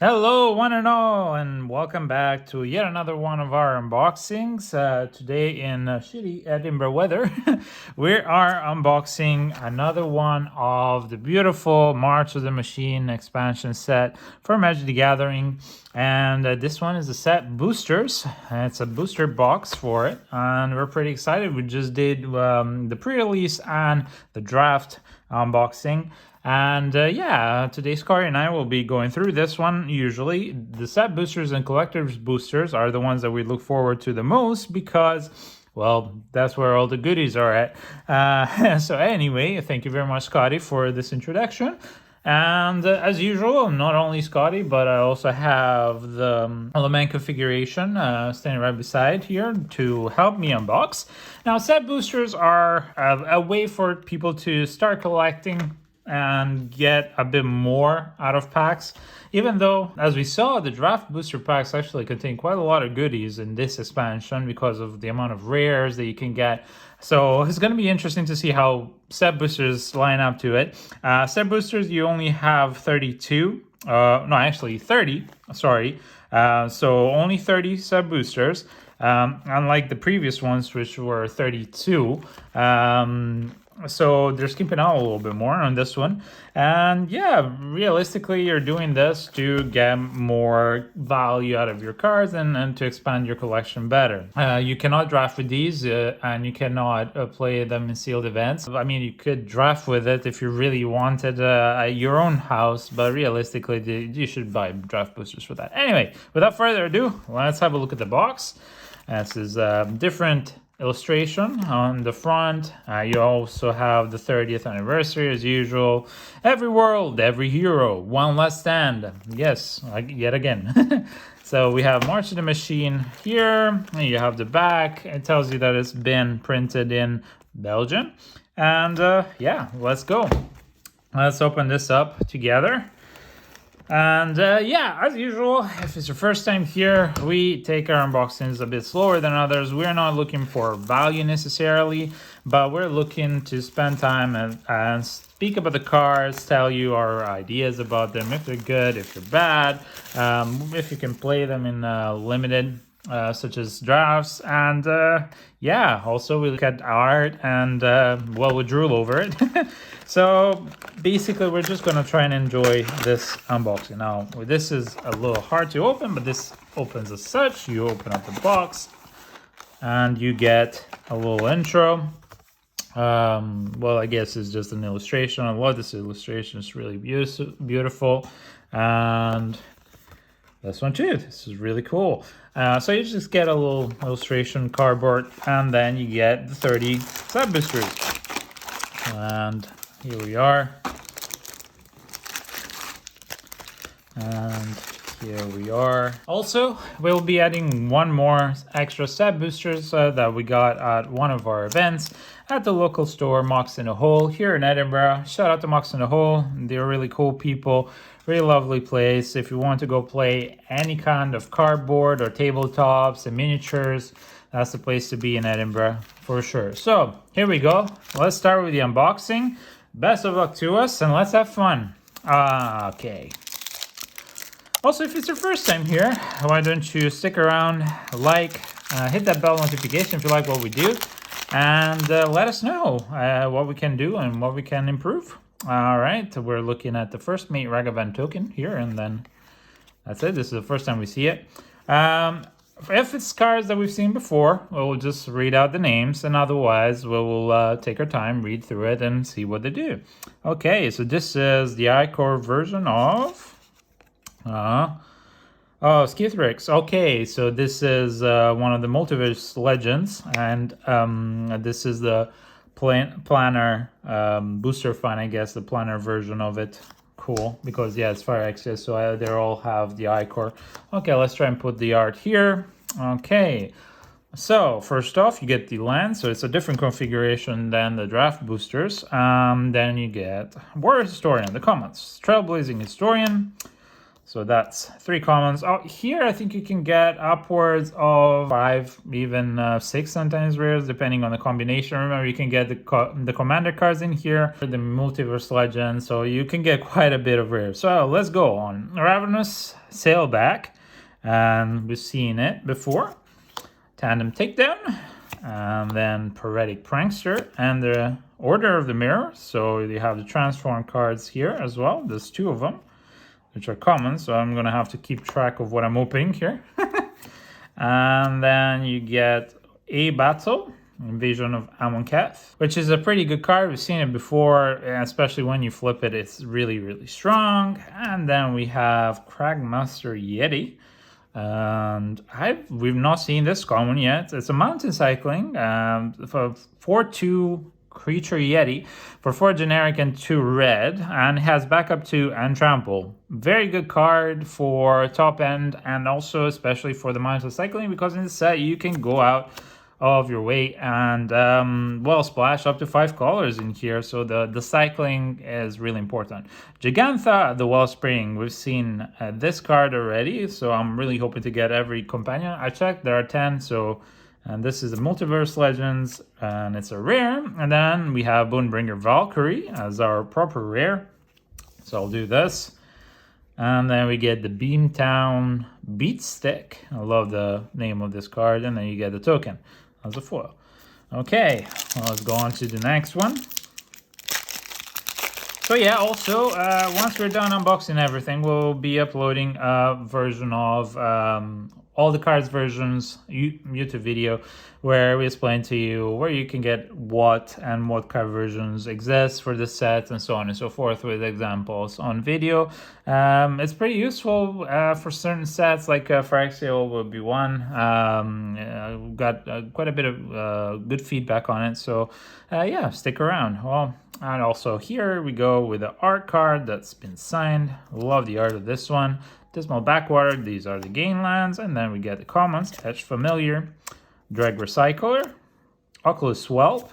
Hello, one and all, and welcome back to yet another one of our unboxings. Today, in shitty Edinburgh weather, we are unboxing another one of the beautiful March of the Machine expansion set for Magic the Gathering. And this one is a set boosters. It's a booster box for it, and we're pretty excited. We just did the pre-release and the draft unboxing. And today Scotty and I will be going through this one. Usually the set boosters and collector's boosters are the ones that we look forward to the most because, well, that's where all the goodies are at. So anyway, thank you very much, Scotty, for this introduction. And as usual, not only Scotty, but I also have the element configuration standing right beside here to help me unbox. Now, set boosters are a way for people to start collecting and get a bit more out of packs, even though, as we saw, the draft booster packs actually contain quite a lot of goodies in this expansion because of the amount of rares that you can get. So it's going to be interesting to see how set boosters line up to it. Set boosters, you only have 32, no, actually 30, sorry. So only 30 set boosters, unlike the previous ones, which were 32. So they're skipping out a little bit more on this one. And yeah, realistically, you're doing this to get more value out of your cards and to expand your collection better. You cannot draft with these and you cannot play them in sealed events. I mean, you could draft with it if you really wanted at your own house, but realistically, you should buy draft boosters for that. Anyway, without further ado, let's have a look at the box. This is different illustration on the front. You also have the 30th anniversary as usual. Every world, every hero, one last stand. Yes, yet again. So we have March of the Machine here. You have the back. It tells you that it's been printed in Belgium. And yeah, let's go. Let's open this up together. And yeah, as usual, if it's your first time here, we take our unboxings a bit slower than others. We're not looking for value necessarily, but we're looking to spend time and speak about the cards, tell you our ideas about them, if they're good, if they're bad, if you can play them in limited, such as drafts. And yeah, also we look at art and, well, we drool over it. So basically, we're just going to try and enjoy this unboxing. Now, this is a little hard to open, but this opens as such. You open up the box and you get a little intro. Well, I guess it's just an illustration. I love this illustration. It's really beautiful. And this one too. This is really cool. So you just get a little illustration cardboard, and then you get the 30 set boosters. And here we are. And here we are. Also, we'll be adding one more extra set boosters that we got at one of our events at the local store, Mox in a Hole, here in Edinburgh. Shout out to Mox in a Hole. They're really cool people. Really lovely place. If you want to go play any kind of cardboard or tabletops and miniatures, that's the place to be in Edinburgh for sure. So here we go. Let's start with the unboxing. Best of luck to us, and let's have fun. Okay. Also, if it's your first time here, why don't you stick around, hit that bell notification if you like what we do, and let us know what we can do and what we can improve. All right, we're looking at the first mate Ragavan token here, and then that's it. This is the first time we see it. If it's cards that we've seen before, we'll just read out the names, and otherwise we'll take our time, read through it, and see what they do. Okay, so this is the iCore version of Skithrix. Okay, so this is one of the Multiverse Legends, and this is the planner booster fun, I guess, the planner version of it. Cool, because yeah, it's Fire Access, so they all have the iCore. Okay, let's try and put the art here. Okay, so first off, you get the land, so it's a different configuration than the draft boosters. Then you get Warrior Historian, the comments, Trailblazing Historian. So that's 3 commons. Oh, here I think you can get upwards of 5, even 6 sometimes rares, depending on the combination. Remember, you can get the commander cards in here, the multiverse legend, so you can get quite a bit of rares. So let's go on. Ravenous Sailback, and we've seen it before. Tandem Takedown, and then Poetic Prankster, and the Order of the Mirror. So you have the transform cards here as well. There's 2 of them, which are common, so I'm gonna have to keep track of what I'm opening here. And then you get a Battle, Invasion of Amonkhet, which is a pretty good card. We've seen it before, especially when you flip it, it's really, really strong. And then we have Cragmaster Yeti. And we've not seen this common yet. It's a mountain cycling for 4/2 creature Yeti for 4 generic and 2 red, and has backup 2 and trample. Very good card for top end, and also especially for the mountain cycling, because in the set you can go out of your way and well, splash up to 5 colors in here, so the cycling is really important. Gigantha, the Wellspring, we've seen this card already, so I'm really hoping to get every companion. I checked, there are 10, so, and this is the Multiverse Legends, and it's a rare. And then we have Bonebringer Valkyrie as our proper rare, so I'll do this. And then we get the Beamtown Beatstick. I love the name of this card. And then you get the token as a foil. Okay, well, let's go on to the next one. So yeah, also, once we're done unboxing everything, we'll be uploading a version of all the cards versions YouTube video, where we explain to you where you can get what and what card versions exist for the set, and so on and so forth, with examples on video. It's pretty useful for certain sets, like Phyrexia would be one. We've got quite a bit of good feedback on it, so yeah, stick around. Well, and also here we go with the art card that's been signed. Love the art of this one. Dismal Backwater, these are the gain lands, and then we get the commons, Etched Familiar, Dreg Recycler, Oculus Whelp,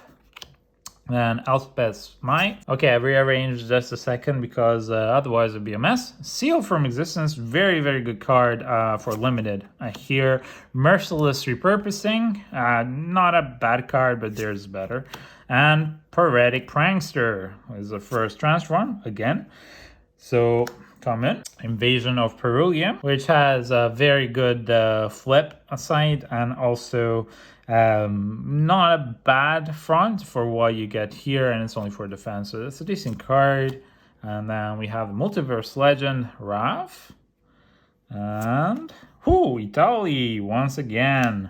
then Elspeth's Might. Okay, I rearranged just a second because otherwise it'd be a mess. Seal from Existence, very, very good card for limited. Here, Merciless Repurposing, not a bad card, but there's better. And Poetic Prankster is the first transform, again. So, common. Invasion of Perulium, which has a very good flip aside, and also not a bad front for what you get here, and it's only for defense, so it's a decent card. And then we have Multiverse Legend Raf, and Italy once again.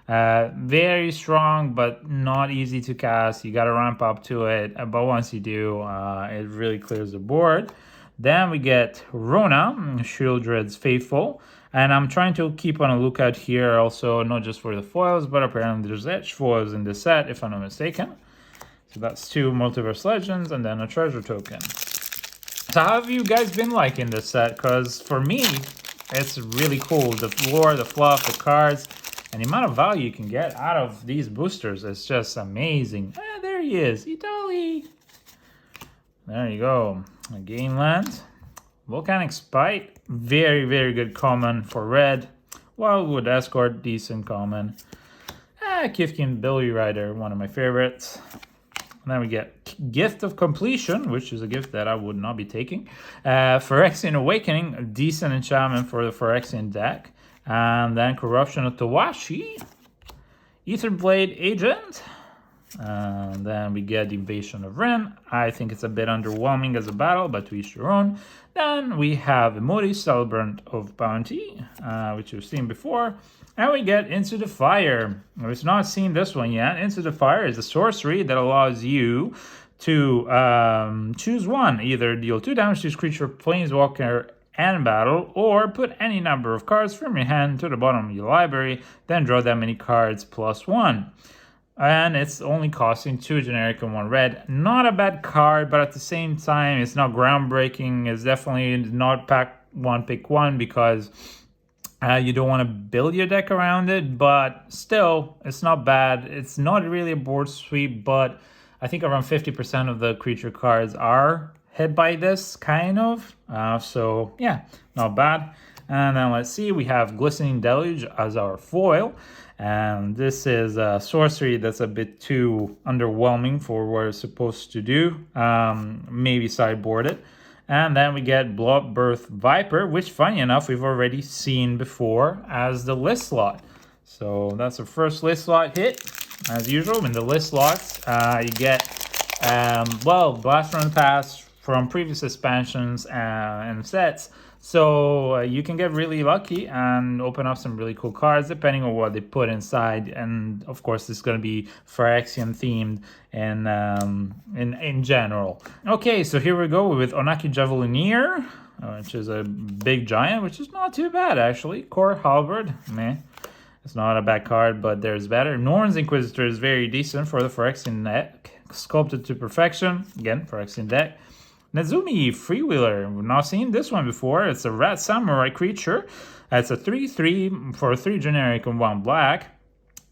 Very strong, but not easy to cast. You got to ramp up to it, but once you do, it really clears the board. Then we get Rona, Shieldred's Faithful, and I'm trying to keep on a lookout here also, not just for the foils, but apparently there's edge foils in this set, if I'm not mistaken. So that's 2 Multiverse Legends, and then a treasure token. So how have you guys been liking this set? Because for me, it's really cool. The lore, the fluff, the cards, and the amount of value you can get out of these boosters is just amazing. There he is, Italy. There you go. A gain land. Volcanic Spite, very, very good common for red. Wildwood Escort, decent common. Kifkin Billy Rider, one of my favorites. And then we get Gift of Completion, which is a gift that I would not be taking. Phyrexian Awakening, a decent enchantment for the Phyrexian deck. And then Corruption of Tawashi, Etherblade Agent. And then we get the Invasion of Ren. I think it's a bit underwhelming as a battle, but to each your own. Then we have Emoti, Celebrant of Bounty, which we've seen before. And we get Into the Fire. We've not seen this one yet. Into the Fire is a sorcery that allows you to choose one. Either deal 2 damage to each creature, planeswalker, and battle, or put any number of cards from your hand to the bottom of your library, then draw that many cards +1. And it's only costing 2 generic and 1 red. Not a bad card, but at the same time, it's not groundbreaking. It's definitely not pick one, because you don't want to build your deck around it, but still, it's not bad. It's not really a board sweep, but I think around 50% of the creature cards are hit by this, kind of. So yeah, not bad. And then let's see, we have Glistening Deluge as our foil. And this is a sorcery that's a bit too underwhelming for what it's supposed to do. Maybe sideboard it. And then we get Bloodbirth Viper, which, funny enough, we've already seen before as the list slot. So that's the first list slot hit. As usual, in the list slots, you get, Blast from the Past from previous expansions and sets. So you can get really lucky and open up some really cool cards depending on what they put inside. And of course, this is going to be Phyrexian themed in general. Okay, so here we go with Onaki Javelineer, which is a big giant, which is not too bad actually. Core Halberd, meh. It's not a bad card, but there's better. Norn's Inquisitor is very decent for the Phyrexian deck. Sculpted to Perfection, again, Phyrexian deck. Nezumi Freewheeler, we've not seen this one before. It's a red samurai creature. It's a 3/3 for 3 generic and 1 black.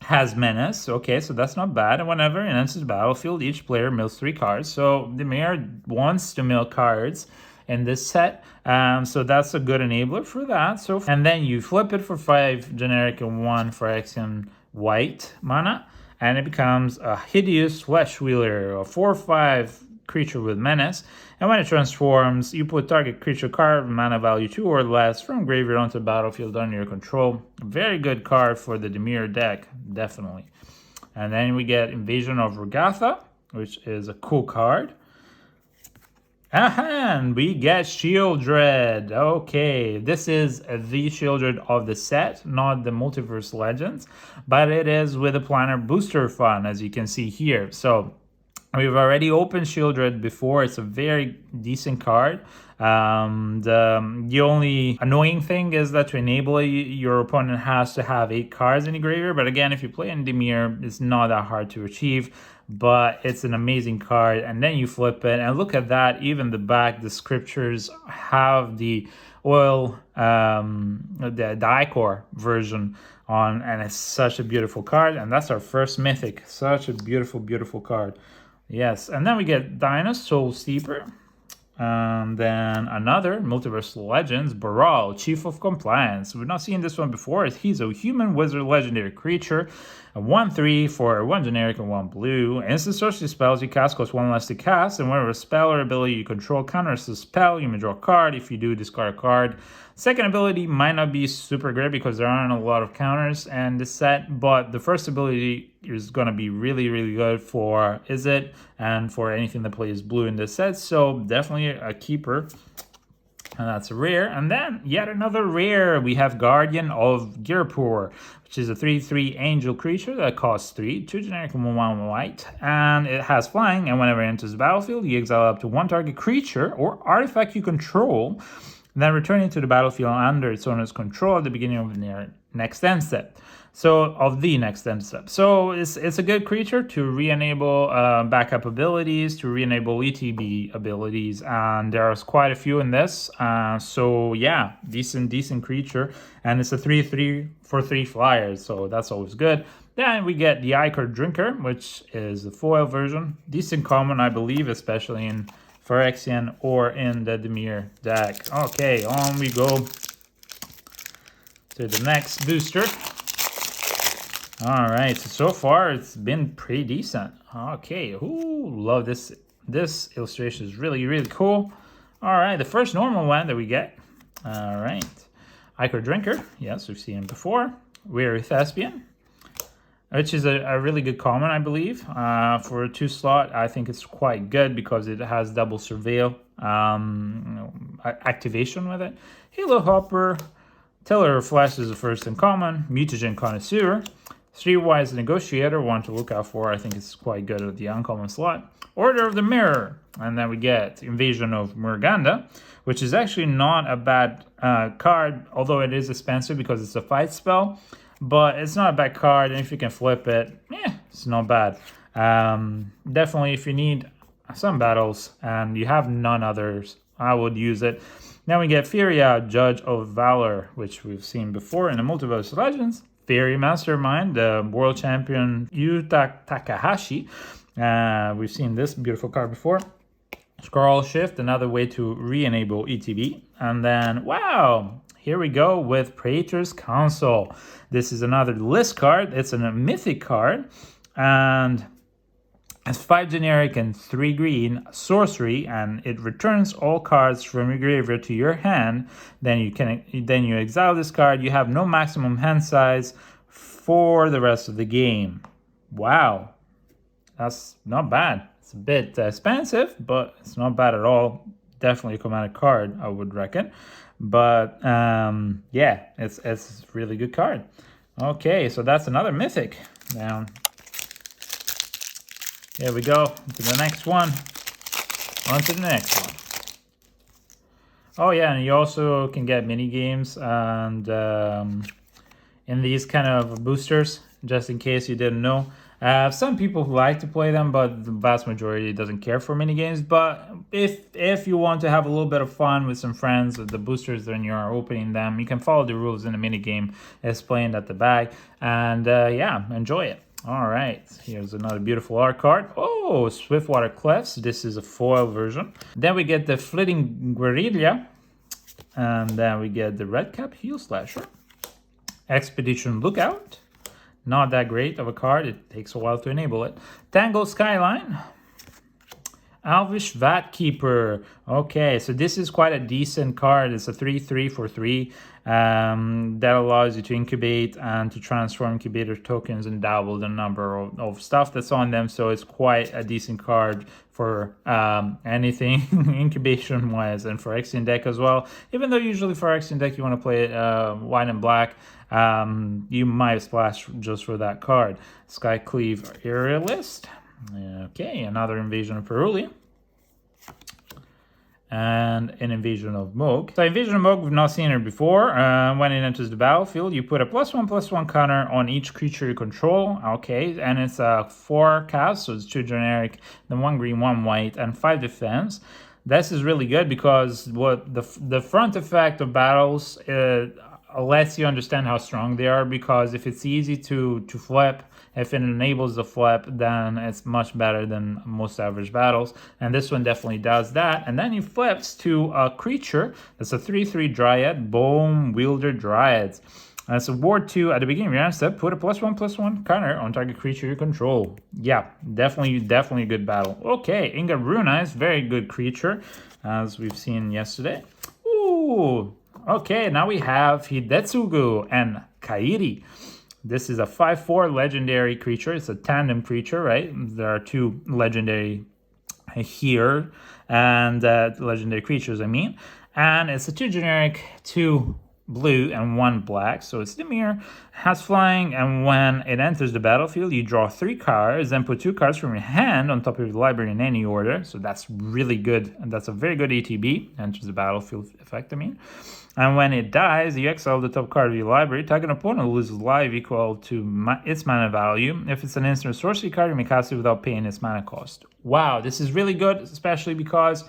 Has menace. Okay, so that's not bad. And whenever it enters the battlefield, each player mills 3 cards. So the mayor wants to mill cards in this set. So that's a good enabler for that. So, and then you flip it for 5 generic and 1 Phyrexian white mana. And it becomes a Hideous Flesh Wheeler, a 4/5 creature with menace. And when it transforms, you put target creature card mana value 2 or less from graveyard onto the battlefield under your control. Very good card for the Dimir deck, definitely. And then we get Invasion of Regatha, which is a cool card. And we get Shieldred. Okay, this is the Shieldred of the set, not the Multiverse Legends, but it is with a Planner Booster Fund, as you can see here. So we've already opened Shieldred before. It's a very decent card. The only annoying thing is that to enable it, your opponent has to have 8 cards in the graveyard. But again, if you play in Dimir, it's not that hard to achieve. But it's an amazing card. And then you flip it, and look at that. Even the back, the scriptures have the oil, the Icor version on, and it's such a beautiful card. And that's our first mythic. Such a beautiful, beautiful card. Yes, and then we get Dyna's Soul Steeper. And then another Multiverse Legends, Baral, Chief of Compliance. We've not seen this one before. He's a human wizard legendary creature. A 1/3 for 1 generic and 1 blue. Instant sorcery spells you cast cost 1 less to cast, and whenever a spell or ability you control counters the spell, you may draw a card. If you do, discard a card. Second ability might not be super great because there aren't a lot of counters in this set, but the first ability is going to be really, really good for Izzet and for anything that plays blue in this set. So definitely a keeper. And that's a rare. And then yet another rare. We have Guardian of Girpur, which is a 3/3 angel creature that costs 3, 2 generic and 1 white. And it has flying, and whenever it enters the battlefield, you exile up to 1 target creature or artifact you control, then return it to the battlefield under its owner's control at the beginning of the next end step. So it's a good creature to re-enable backup abilities, to re-enable ETB abilities, and there's quite a few in this. So yeah, decent creature, and it's a 3/3 for 3 flyers, so that's always good. Then we get the Ichor Drinker, which is the foil version, decent common, I believe, especially in Phyrexian or in the Dimir deck. Okay, on we go to the next booster. All right, so far it's been pretty decent. Okay, ooh, love this. This illustration is really, really cool. All right, the first normal one that we get. All right, Ichor Drinker. Yes, we've seen him before. Weary Thespian, which is a really good common, I believe. For a 2 slot, I think it's quite good because it has double surveil activation with it. Halo Hopper, Tiller of Flash is the first uncommon. Mutagen Connoisseur. Streetwise Negotiator, one to look out for. I think it's quite good at the uncommon slot. Order of the Mirror. And then we get Invasion of Murganda, which is actually not a bad card, although it is expensive because it's a fight spell. But it's not a bad card, and if you can flip it, it's not bad. Definitely, if you need some battles and you have none others, I would use it. Then we get Furia, Judge of Valor, which we've seen before in the Multiverse Legends. Fairy Mastermind, the world champion Yuta Takahashi. We've seen this beautiful card before. Scroll shift, another way to re-enable ETB. And then, wow, here we go with Praetor's Council. This is another list card. It's a mythic card. And it's 5 generic and 3 green sorcery, and it returns all cards from your graveyard to your hand. Then you exile this card. You have no maximum hand size for the rest of the game. Wow, that's not bad. It's a bit expensive, but it's not bad at all. Definitely a commanded card, I would reckon. But yeah, it's a really good card. Okay, so that's another mythic down. Here we go to the next one. On to the next one. Oh yeah, and you also can get mini games and in these kind of boosters, just in case you didn't know. Some people who like to play them, but the vast majority doesn't care for mini games. But if you want to have a little bit of fun with some friends with the boosters when you are opening them, you can follow the rules in the mini game explained at the back, and yeah, enjoy it. All right, here's another beautiful art card. Oh, Swiftwater Cliffs. This is a foil version. Then we get the Flitting Guerrilla. And then we get the Redcap Heel Slasher. Expedition Lookout. Not that great of a card. It takes a while to enable it. Tangled Skyline. Alvish Vat Keeper. Okay, so this is quite a decent card. It's a 3/3 for 3 that allows you to incubate and to transform incubator tokens and double the number of stuff that's on them. So it's quite a decent card for anything incubation wise, and for Exian deck as well. Even though usually for Exian deck you want to play it white and black, you might splash just for that card. Skycleave Aerialist. Okay, another Invasion of Perulia. And an Invasion of Moog. So Invasion of Moog, we've not seen her before. When it enters the battlefield, you put a +1/+1 counter on each creature you control. Okay, and it's a 4 cast, so it's 2 generic, then 1 green, 1 white, and 5 defense. This is really good because what the front effect of battles lets you understand how strong they are, because if it's easy to flip, if it enables the flip, then it's much better than most average battles. And this one definitely does that. And then he flips to a creature that's a 3/3 Dryad, Bone Wielder Dryads. And it's a ward 2 at the beginning of your end step. Put a +1/+1 counter on target creature you control. Yeah, definitely a good battle. Okay, Inga Runize, very good creature, as we've seen yesterday. Ooh, okay, now we have Hidetsugu and Kairi. This is a 5/4 legendary creature. It's a tandem creature, right? There are 2 legendary here, and legendary creatures, I mean. And it's a 2 generic, 2 blue, and 1 black. So it's Dimir, has flying, and when it enters the battlefield, you draw 3 cards, then put 2 cards from your hand on top of your library in any order. So that's really good, and that's a very good ATB. Enters the battlefield effect, I mean. And when it dies, you exile the top card of your library. Target opponent loses life equal to its mana value. If it's an instant sorcery card, you may cast it without paying its mana cost. Wow, this is really good, especially because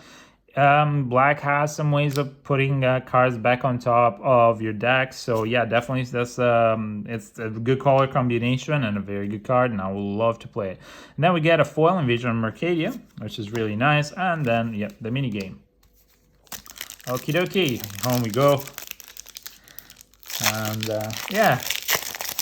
black has some ways of putting cards back on top of your deck. So yeah, definitely that's it's a good color combination and a very good card, and I would love to play it. And then we get a foil Invasion of Mercadia, which is really nice, and then yeah, the mini game. Okie dokie, home we go. And yeah,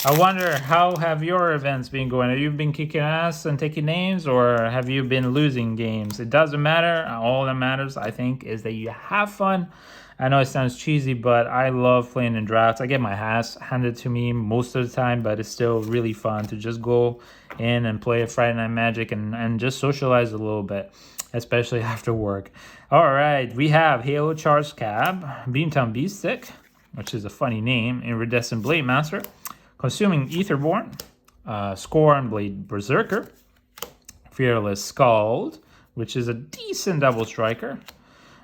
I wonder, how have your events been going? Have you been kicking ass and taking names, or have you been losing games? It doesn't matter. All that matters, I think, is that you have fun. I know it sounds cheesy, but I love playing in drafts. I get my ass handed to me most of the time, but it's still really fun to just go in and play a Friday Night Magic and just socialize a little bit, especially after work. All right, we have Halo Charged Cab, Beamtown Beaststick, which is a funny name, Iridescent Blade Master, Consuming Etherborn, Scorn Blade Berserker, Fearless Scald, which is a decent double striker,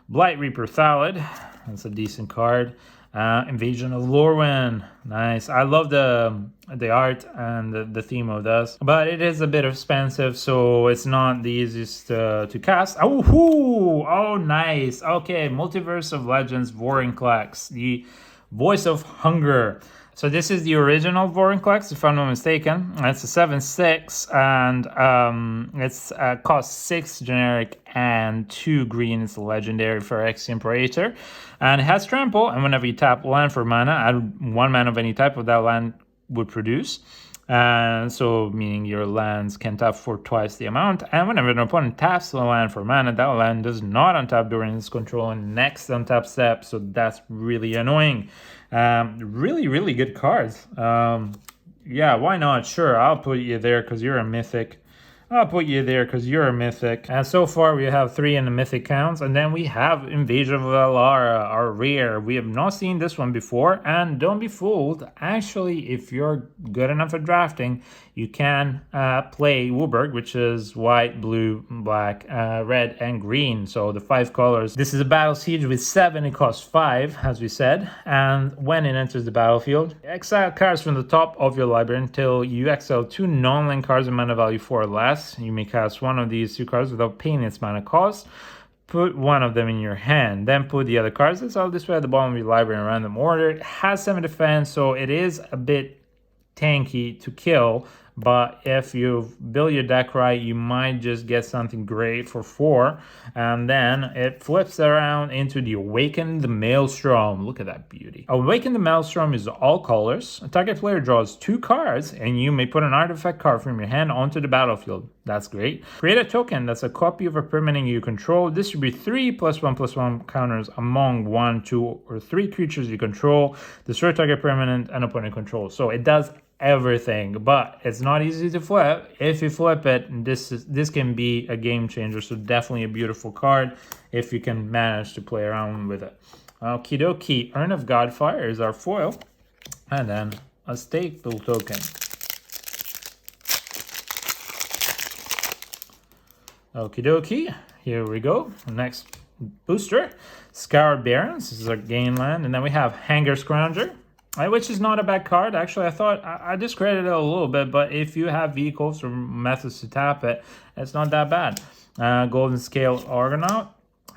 Blight Reaper Thallid, that's a decent card, Invasion of Lorwyn, nice. I love the art and the theme of this, but it is a bit expensive, so it's not the easiest to cast. Oh, nice. Okay, Multiverse of Legends, Vorinclex, the Voice of Hunger. So this is the original Vorinclex, if I'm not mistaken. It's a 7/6, and it's costs 6 generic and 2 green. It's a legendary Phyrexian Imperator, and it has trample. And whenever you tap land for mana, add 1 mana of any type of that land would produce. So meaning your lands can tap for twice the amount, and whenever an opponent taps the land for mana, that land does not untap during its control and next untap step, so that's really annoying. Really good cards. Yeah, why not? Sure, I'll put you there because you're a mythic. I'll put you there because you're a mythic. And so far we have 3 in the mythic counts, and then we have Invasion of Valara, our rare. We have not seen this one before, and don't be fooled. Actually, if you're good enough at drafting, you can play WUBRG, which is white, blue, black, red, and green. So the 5 colors. This is a battle siege with 7. It costs 5, as we said. And when it enters the battlefield, exile cards from the top of your library until you exile 2 non-land cards in mana value 4 or less. You may cast one of these 2 cards without paying its mana cost. Put one of them in your hand, then put the other cards that's all this way at the bottom of your library in random order. It has 7 defense, so it is a bit tanky to kill, but if you build your deck right, you might just get something great for 4, and then it flips around into the Awaken the Maelstrom. Look at that beauty. Awaken the Maelstrom is all colors. A target player draws 2 cards, and you may put an artifact card from your hand onto the battlefield. That's great. Create a token that's a copy of a permanent you control. Distribute 3 +1/+1 counters among 1, 2, or 3 creatures you control. Destroy target permanent and opponent control. So it does everything, but it's not easy to flip. If you flip it, this can be a game changer. So definitely a beautiful card if you can manage to play around with it. Okie dokie. Urn of Godfire is our foil, and then a staple token. Okie dokie, here we go. Next booster, Scoured Barrens. This is our gain land, and then we have Hanger Scrounger, which is not a bad card. Actually, I thought I discredited it a little bit, but if you have vehicles or methods to tap it, it's not that bad. Golden Scale Argonaut,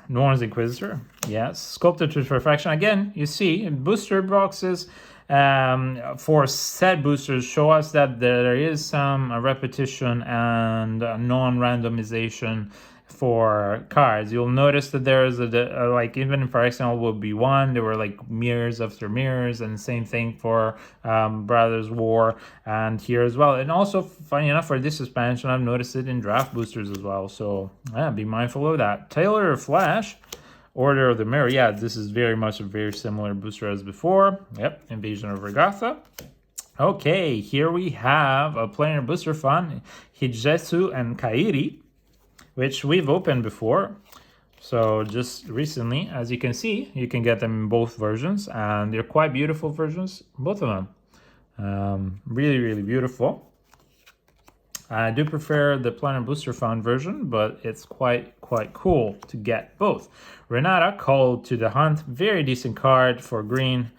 Norn's Inquisitor, yes. Sculpted to Perfection. Again, you see, booster boxes for set boosters show us that there is some repetition and non-randomization for cards. You'll notice that there is like, even in, for example, will be 1, there were like mirrors after mirrors, and same thing for Brothers War and here as well. And also, funny enough, for this expansion, I've noticed it in draft boosters as well, so yeah, be mindful of that. Taylor of Flash, Order of the Mirror. Yeah, this is very much a very similar booster as before. Yep, Invasion of Regatha. Okay, here we have a planar booster fun, Hijetsu and Kairi, which we've opened before. So just recently, as you can see, you can get them in both versions, and they're quite beautiful versions, both of them. Really beautiful. I do prefer the Planar Booster Fund version, but it's quite cool to get both. Renata, Called to the Hunt, very decent card for green,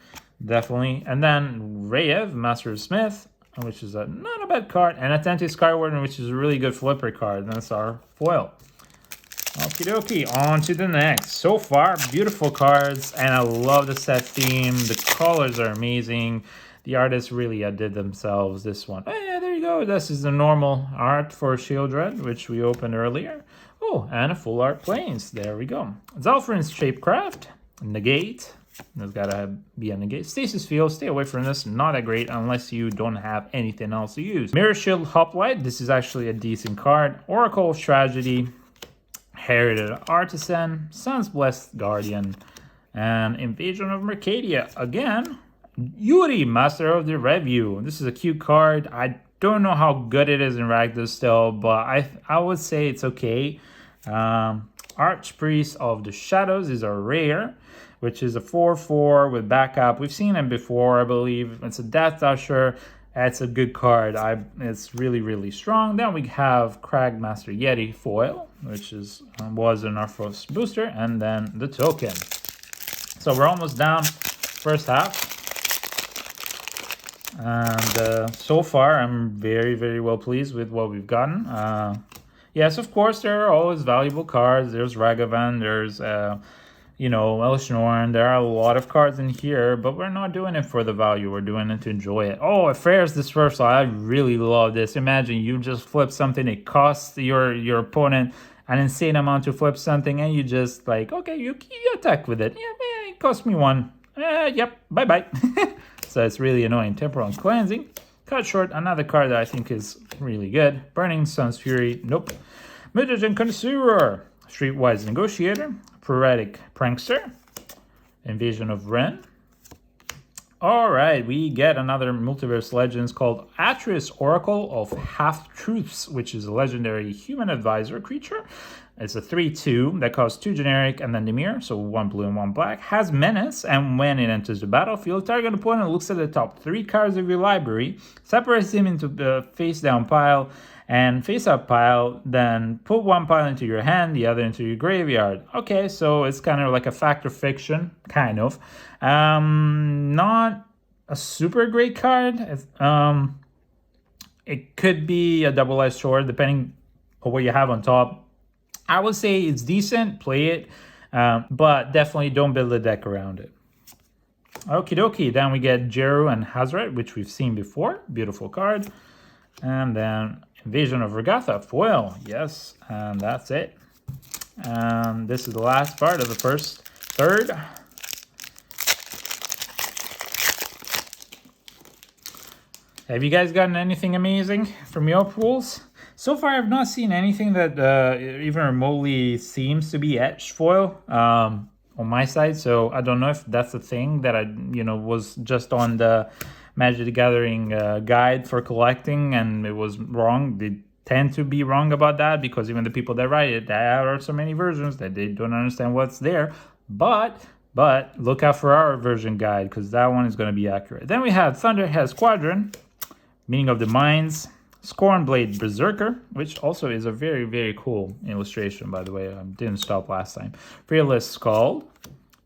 definitely. And then Rayev, Master of Smith, which is not a bad card, and Atlantic Skywarden, which is a really good flipper card. That's our foil. Okie dokie, on to the next. So far, beautiful cards, and I love the set theme. The colors are amazing. The artists really outdid themselves this one. Oh, yeah, there you go. This is the normal art for Shieldred, which we opened earlier. Oh, and a full art planes. There we go. Zalfrin's Shapecraft, Negate. There's gotta be a negate. Stasis Field, stay away from this. Not that great unless you don't have anything else to use. Mirror Shield Hoplite. This is actually a decent card. Oracle of Tragedy, Heritage Artisan, Sun's Blessed Guardian, and Invasion of Mercadia. Again, Yuri, Master of the Review. This is a cute card. I don't know how good it is in Rakdos still, but I would say it's okay. Archpriest of the Shadows is a rare, which is a 4/4 with backup. We've seen it before, I believe. It's a Death Usher. It's a good card. It's really strong. Then we have Cragmaster Yeti foil, which was in our first booster, and then the token. So we're almost down first half. And so far, I'm very well pleased with what we've gotten. Yes, of course, there are always valuable cards. There's Ragavan, there's you know, Elishnorn. There are a lot of cards in here, but we're not doing it for the value. We're doing it to enjoy it. Oh, Affairs Dispersal. I really love this. Imagine you just flip something. It costs your opponent an insane amount to flip something, and you just like, okay, you attack with it. Yeah, it cost me one. Yep, bye-bye. So it's really annoying. Temporal Cleansing. Cut short. Another card that I think is really good. Burning Sun's Fury. Nope. Mutagen Consumer. Streetwise Negotiator. Paretic Prankster. Invasion of Ren. All right, we get another Multiverse Legends called Atreus Oracle of Half-Truths, which is a legendary human advisor creature. It's a 3/2 that costs 2 generic and then Dimir, so 1 blue and 1 black. Has Menace, and when it enters the battlefield, target opponent looks at the top 3 cards of your library, separates them into the face-down pile and face-up pile, then put 1 pile into your hand, the other into your graveyard. Okay, so it's kind of like a Fact or Fiction, kind of. Not a super great card. It could be a double-edged sword, depending on what you have on top. I would say it's decent, play it, but definitely don't build a deck around it. Okie dokie, then we get Jeru and Hazret, which we've seen before. Beautiful card. And then Invasion of Regatha foil, yes, and that's it. And this is the last part of the first third. Have you guys gotten anything amazing from your pools? So far, I've not seen anything that even remotely seems to be etched foil on my side. So I don't know if that's a thing that was just on the Magic the Gathering guide for collecting and it was wrong. They tend to be wrong about that because even the people that write it, there are so many versions that they don't understand what's there. But look out for our version guide because that one is going to be accurate. Then we have Thunderhead Squadron, Meaning of the Minds, Scornblade Berserker, which also is a very, very cool illustration, by the way. I didn't stop last time. Fearless Skull,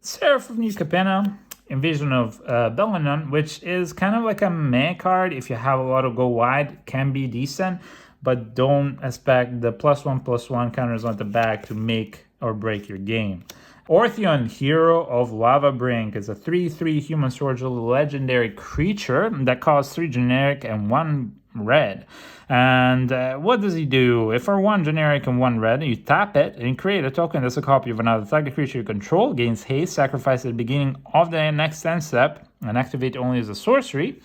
Seraph of New Capenna, Invasion of Belenon, which is kind of like a meh card. If you have a lot of go wide, can be decent, but don't expect the +1/+1 counters on the back to make or break your game. Ortheon, Hero of Lava Brink, is a 3/3 human soldier legendary creature that costs 3 generic and 1 red. And what does he do? If for 1 generic and 1 red, you tap it and create a token that's a copy of another target creature you control, gains haste, sacrifice at the beginning of the next end step, and activate only as a sorcery.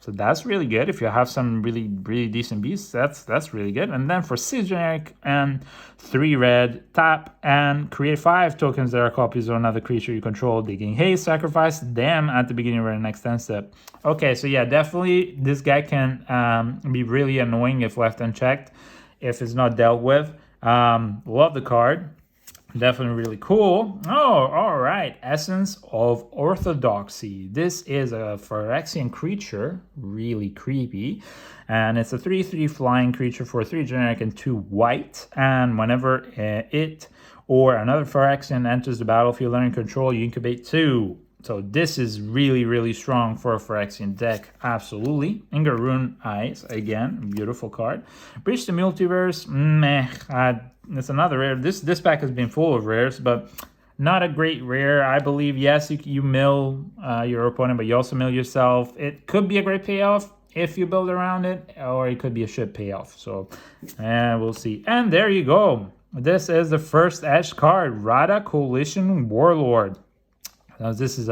So that's really good. If you have some really, really decent beasts, that's really good. And then for 6 generic and 3 red, tap and create 5 tokens that are copies of another creature you control. They gain haste, sacrifice them at the beginning of the next end step. Okay, so yeah, definitely this guy can be really annoying if left unchecked, if it's not dealt with. Love the card. Definitely really cool. Oh, all right. Essence of Orthodoxy. This is a Phyrexian creature, really creepy. And it's a 3/3 flying creature for 3 generic and 2 white. And whenever it or another Phyrexian enters the battlefield under control, you incubate 2. So this is really, really strong for a Phyrexian deck. Absolutely. Ingaroon Eyes, again, beautiful card. Breach the Multiverse, meh. It's another rare. This pack has been full of rares, but not a great rare. I believe, yes, you mill your opponent, but you also mill yourself. It could be a great payoff if you build around it, or it could be a shit payoff. So we'll see. And there you go. This is the first edge card, Rada Coalition Warlord. Now this is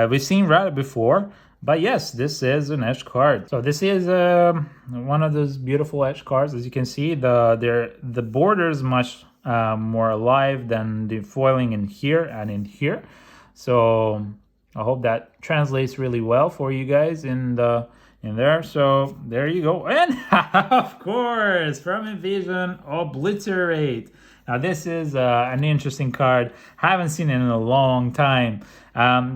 we've seen Rada before, but yes, this is an edge card. So this is one of those beautiful edge cards. As you can see, the border is much more alive than the foiling in here and in here. So I hope that translates really well for you guys in there. So there you go. And of course, from Invasion, Obliterate. Now this is an interesting card. Haven't seen it in a long time.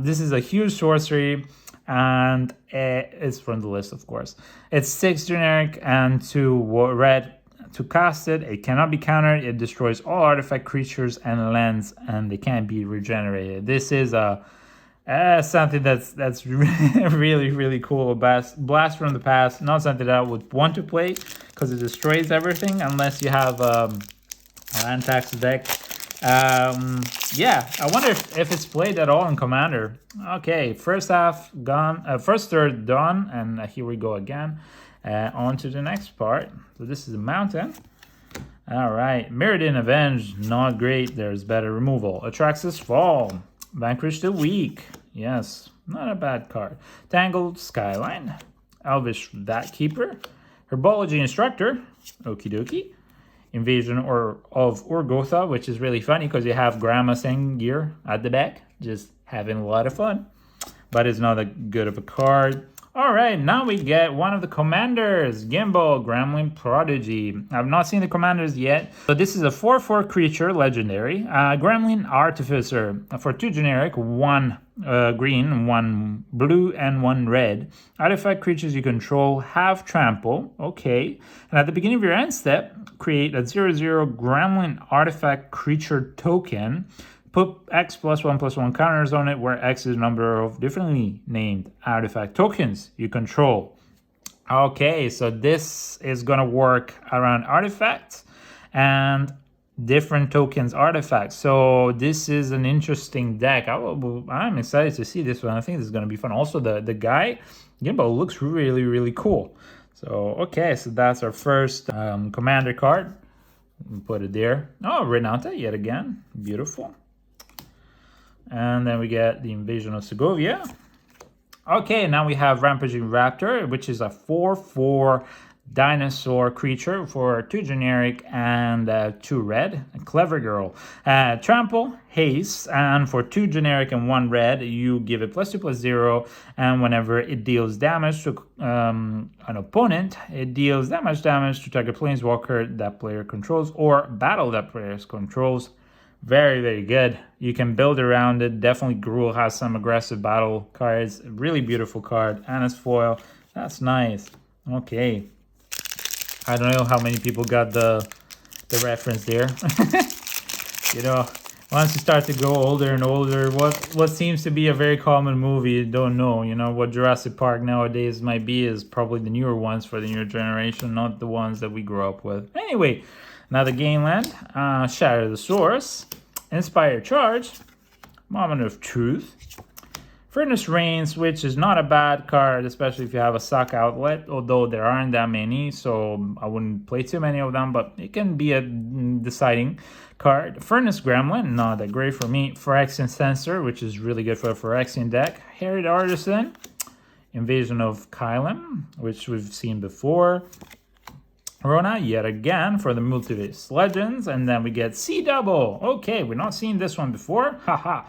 This is a huge sorcery, and it's from the list, of course. It's 6 generic and 2 red. To cast it, it cannot be countered. It destroys all artifact creatures and lands, and they can't be regenerated. This is something that's really, really cool. Blast from the past. Not something that I would want to play because it destroys everything unless you have land tax deck. Yeah, I wonder if it's played at all in Commander. Okay, first half gone, first third done, and here we go again. On to the next part. So this is a mountain. All right, Mirrodin Avenge, not great. There's better removal. Atrax's Fall, Vanquish the Weak. Yes, not a bad card. Tangled Skyline, Elvish Vat Keeper, Herbology Instructor, okie dokie. Invasion of Urgotha, which is really funny because you have Grandma Sengir at the back, just having a lot of fun. But it's not that good of a card. All right, now we get one of the commanders, Gimbal, Gremlin Prodigy. I've not seen the commanders yet. So this is a 4/4 creature, legendary. Gremlin Artificer, for 2 generic, 1 green, 1 blue, and 1 red. Artifact creatures you control have trample, okay. And at the beginning of your end step, create a 0/0 Gremlin Artifact creature token. Put X +1/+1 counters on it, where X is the number of differently named artifact tokens you control. Okay, so this is gonna work around artifacts and different tokens artifacts. So this is an interesting deck. I'm excited to see this one. I think this is gonna be fun. Also, the guy, Gimbal, looks really, really cool. So, okay, so that's our first commander card. Put it there. Oh, Renata yet again. Beautiful. And then we get the Invasion of Segovia. Okay, now we have Rampaging Raptor, which is a 4/4 dinosaur creature for 2 generic and 2 red. A clever girl. Trample, haste, and for 2 generic and 1 red, you give it +2/+0, and whenever it deals damage to an opponent, it deals damage to target planeswalker that player controls or battle that player controls. Very, very good. You can build around it. Definitely Gruul has some aggressive battle cards. Really beautiful card. And as foil. That's nice. Okay. I don't know how many people got the reference there. You know, once you start to go older and older, what seems to be a very common movie, you don't know. You know, what Jurassic Park nowadays might be is probably the newer ones for the newer generation, not the ones that we grew up with. Anyway, now the Gainland, Shatter the Source, Inspire Charge, Moment of Truth, Furnace Reigns, which is not a bad card, especially if you have a Suck Outlet, although there aren't that many, so I wouldn't play too many of them, but it can be a deciding card. Furnace Gremlin, not that great for me. Phyrexian Sensor, which is really good for a Phyrexian deck. Harried Artisan, Invasion of Kylem, which we've seen before. Rona, yet again, for the Multiverse Legends. And then we get C-Double. Okay, we're not seeing this one before. Haha.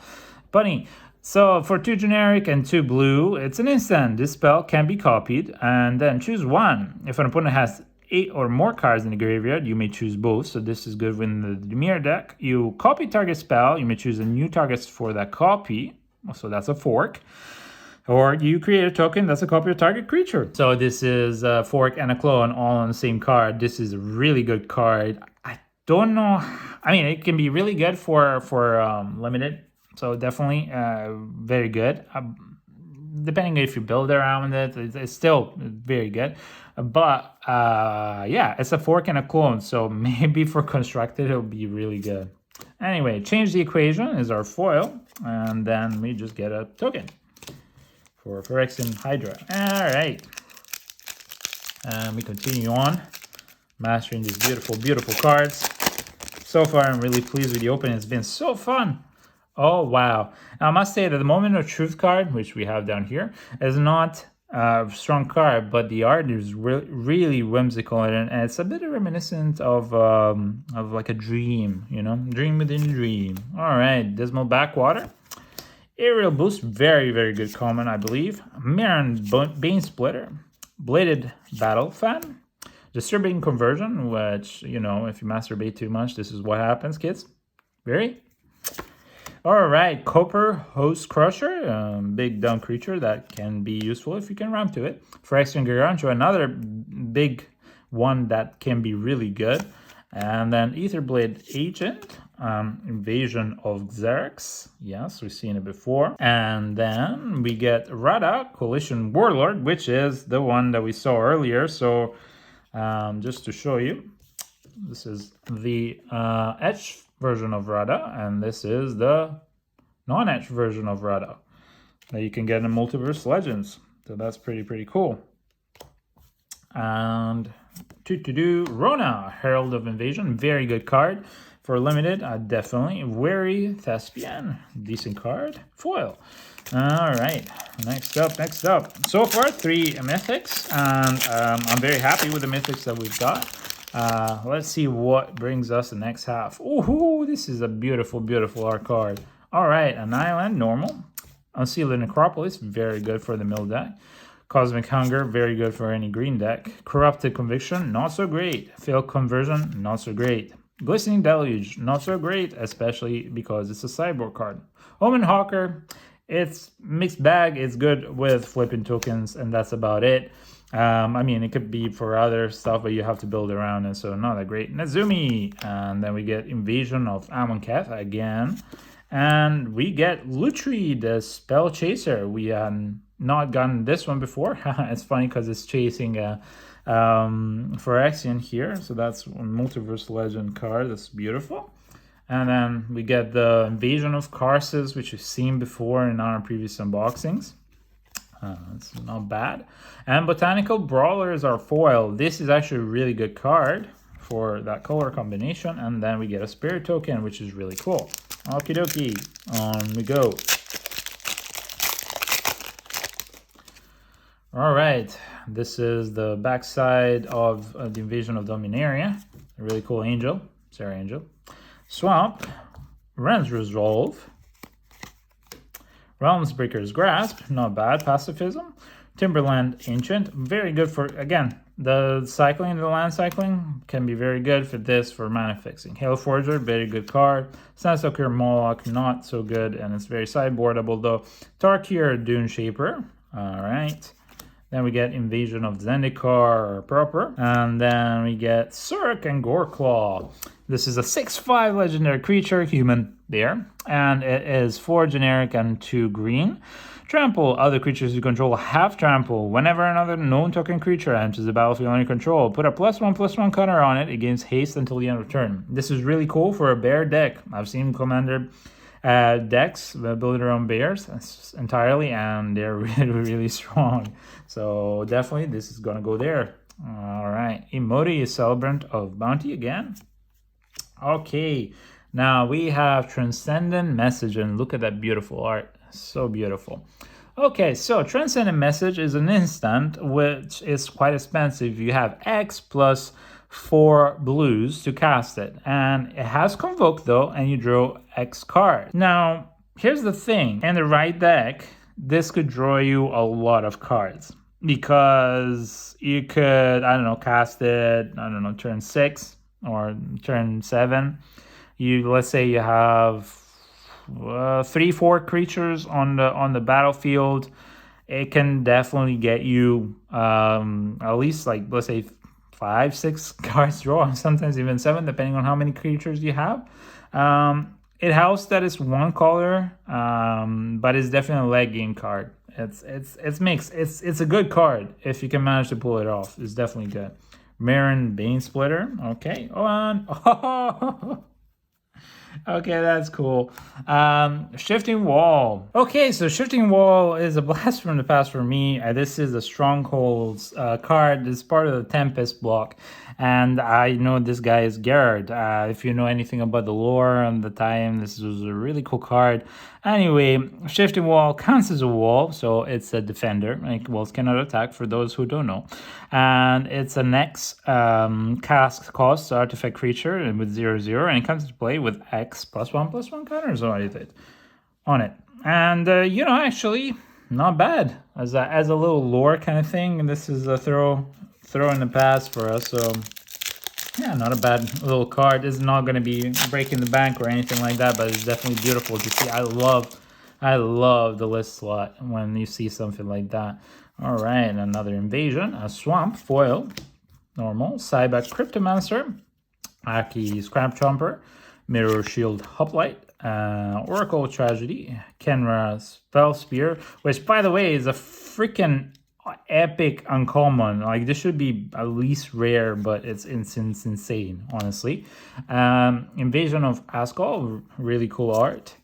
Funny. So for 2 generic and 2 blue, it's an instant. This spell can be copied. And then choose one. If an opponent has 8 or more cards in the graveyard, you may choose both. So this is good in the Dimir deck. You copy target spell. You may choose a new target for that copy. So that's a fork. Or you create a token that's a copy of target creature. So this is a fork and a clone all on the same card. This is a really good card. I don't know. I mean, it can be really good for limited. So definitely very good. Depending if you build around it, it's still very good. But yeah, it's a fork and a clone. So maybe for constructed, it'll be really good. Anyway, Change the Equation is our foil. And then we just get a token for Phyrexian Hydra. All right. We continue on, mastering these beautiful, beautiful cards. So far, I'm really pleased with the opening. It's been so fun. Oh, wow. Now, I must say that the Moment of Truth card, which we have down here, is not a strong card, but the art is really whimsical, and it's a bit reminiscent of like a dream, you know? Dream within a dream. All right, Dismal Backwater. Aerial Boost, very, very good comment, I believe. Mirran Bane Splitter. Bladed Battle Fan. Disturbing Conversion, which, you know, if you masturbate too much, this is what happens, kids. Very. All right, Copper Host Crusher. Big dumb creature that can be useful if you can ramp to it. Phyrexian Gargantua, another big one that can be really good. And then Etherblade Agent. Invasion of Xerax. Yes, we've seen it before. And then we get Rada, Coalition Warlord, which is the one that we saw earlier. So just to show you, this is the Edge version of Radha, and this is the non-etched version of Radha that you can get in Multiverse Legends. So that's pretty cool. And Rona, Herald of Invasion, very good card for limited. Definitely. Wary Thespian, decent card. Foil. All right, next up. So far, 3 mythics, and I'm very happy with the mythics that we've got. Let's see what brings us the next half. Ooh, this is a beautiful art card. All right, an island, normal. Unsealed Necropolis, very good for the mill deck. Cosmic Hunger, very good for any green deck. Corrupted Conviction, not so great. Failed Conversion, not so great. Glistening Deluge, not so great, especially because it's a sideboard card. Omen Hawker, it's mixed bag. It's good with flipping tokens, and that's about it. I mean, it could be for other stuff, but you have to build around it, so not that great. Nezumi, and then we get Invasion of Amonkhet again. And we get Lutri, the Spell Chaser. We had not gotten this one before. It's funny because it's chasing Phyrexian here, so that's a Multiverse Legend card. That's beautiful. And then we get the Invasion of Karsus, which we've seen before in our previous unboxings. It's not bad. And Botanical Brawler is our foil. This is actually a really good card for that color combination. And then we get a Spirit Token, which is really cool. Okie dokie, on we go. All right, this is the backside of the Invasion of Dominaria. A really cool angel, Sarah Angel. Swamp, Ren's Resolve, Realmsbreaker's Grasp, not bad. Pacifism, Timberland Ancient, very good for, again, the cycling, the land cycling can be very good for this, for mana fixing. Hail Forger, very good card. Sandstalker Moloch, not so good, and it's very sideboardable though. Tarkir Dune Shaper, all right. Then we get Invasion of Zendikar proper. And then we get Surk and Goreclaw. This is a 6/5 legendary creature, human bear. And it is 4 generic and 2 green. Trample. Other creatures you control have trample. Whenever another known token creature enters the battlefield under control, put a +1/+1 counter on it against haste until the end of turn. This is really cool for a bear deck. I've seen Commander decks build around bears entirely, and they're really strong. So definitely this is gonna go there. All right, Emoti is Celebrant of Bounty again. Okay, now we have Transcendent Message, and look at that beautiful art, so beautiful. Okay, so Transcendent Message is an instant which is quite expensive. You have X plus 4 blues to cast it, and it has Convoke though, and you draw X cards. Now here's the thing, in the right deck this could draw you a lot of cards, because you could, I don't know, cast it, I don't know, turn 6 or turn 7. Let's say you have 3-4 creatures on the battlefield. It can definitely get you at least, like, let's say 5-6 cards draw, sometimes even 7, depending on how many creatures you have. It helps that it's 1 color, but it's definitely a leg game card. It's mixed. It's a good card if you can manage to pull it off. It's definitely good. Marin Bane Splitter. Okay. Okay, that's cool. Shifting Wall. Okay, so Shifting Wall is a blast from the past for me. This is a Strongholds card. It's part of the Tempest block. And I know this guy is Gerard. If you know anything about the lore and the time, this was a really cool card. Anyway, Shifting Wall counts as a wall, so it's a defender. Like, walls cannot attack, for those who don't know. And it's an X cast cost artifact creature with 0/0, and it comes to play with X +1/+1 counters on it. And you know, actually, not bad as a little lore kind of thing. And this is a throw in the past for us, so yeah, not a bad little card. It's not going to be breaking the bank or anything like that, but it's definitely beautiful to see. I love the list slot when you see something like that. All right, another Invasion, a Swamp foil, normal, Cyback Cryptomancer, Aki Scrap Chomper, Mirror Shield Hoplite, Oracle Tragedy, Kenra Spell Spear, which, by the way, is a freaking epic uncommon. Like this should be at least rare, but it's insane, honestly. Invasion of Ascol, really cool art.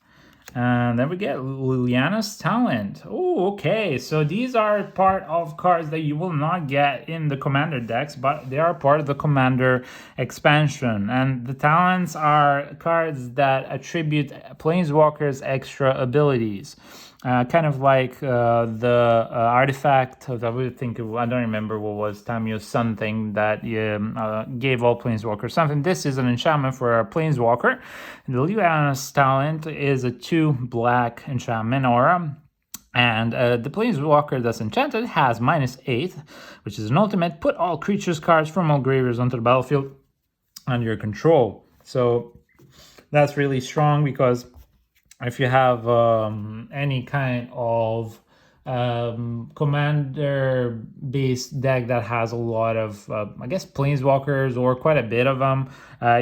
And then we get Liliana's Talent. Oh, okay. So these are part of cards that you will not get in the Commander decks, but they are part of the Commander expansion. And the Talents are cards that attribute Planeswalkers extra abilities. Kind of like the artifact of, I don't remember what was, Tamio's Sun thing that gave all Planeswalkers something. This is an enchantment for a Planeswalker. The Liliana's Talent is a 2 black enchantment aura. And the Planeswalker that's enchanted has -8, which is an ultimate. Put all creatures cards from all graveyards onto the battlefield under your control. So that's really strong, because if you have any kind of commander-based deck that has a lot of, I guess, planeswalkers or quite a bit of them,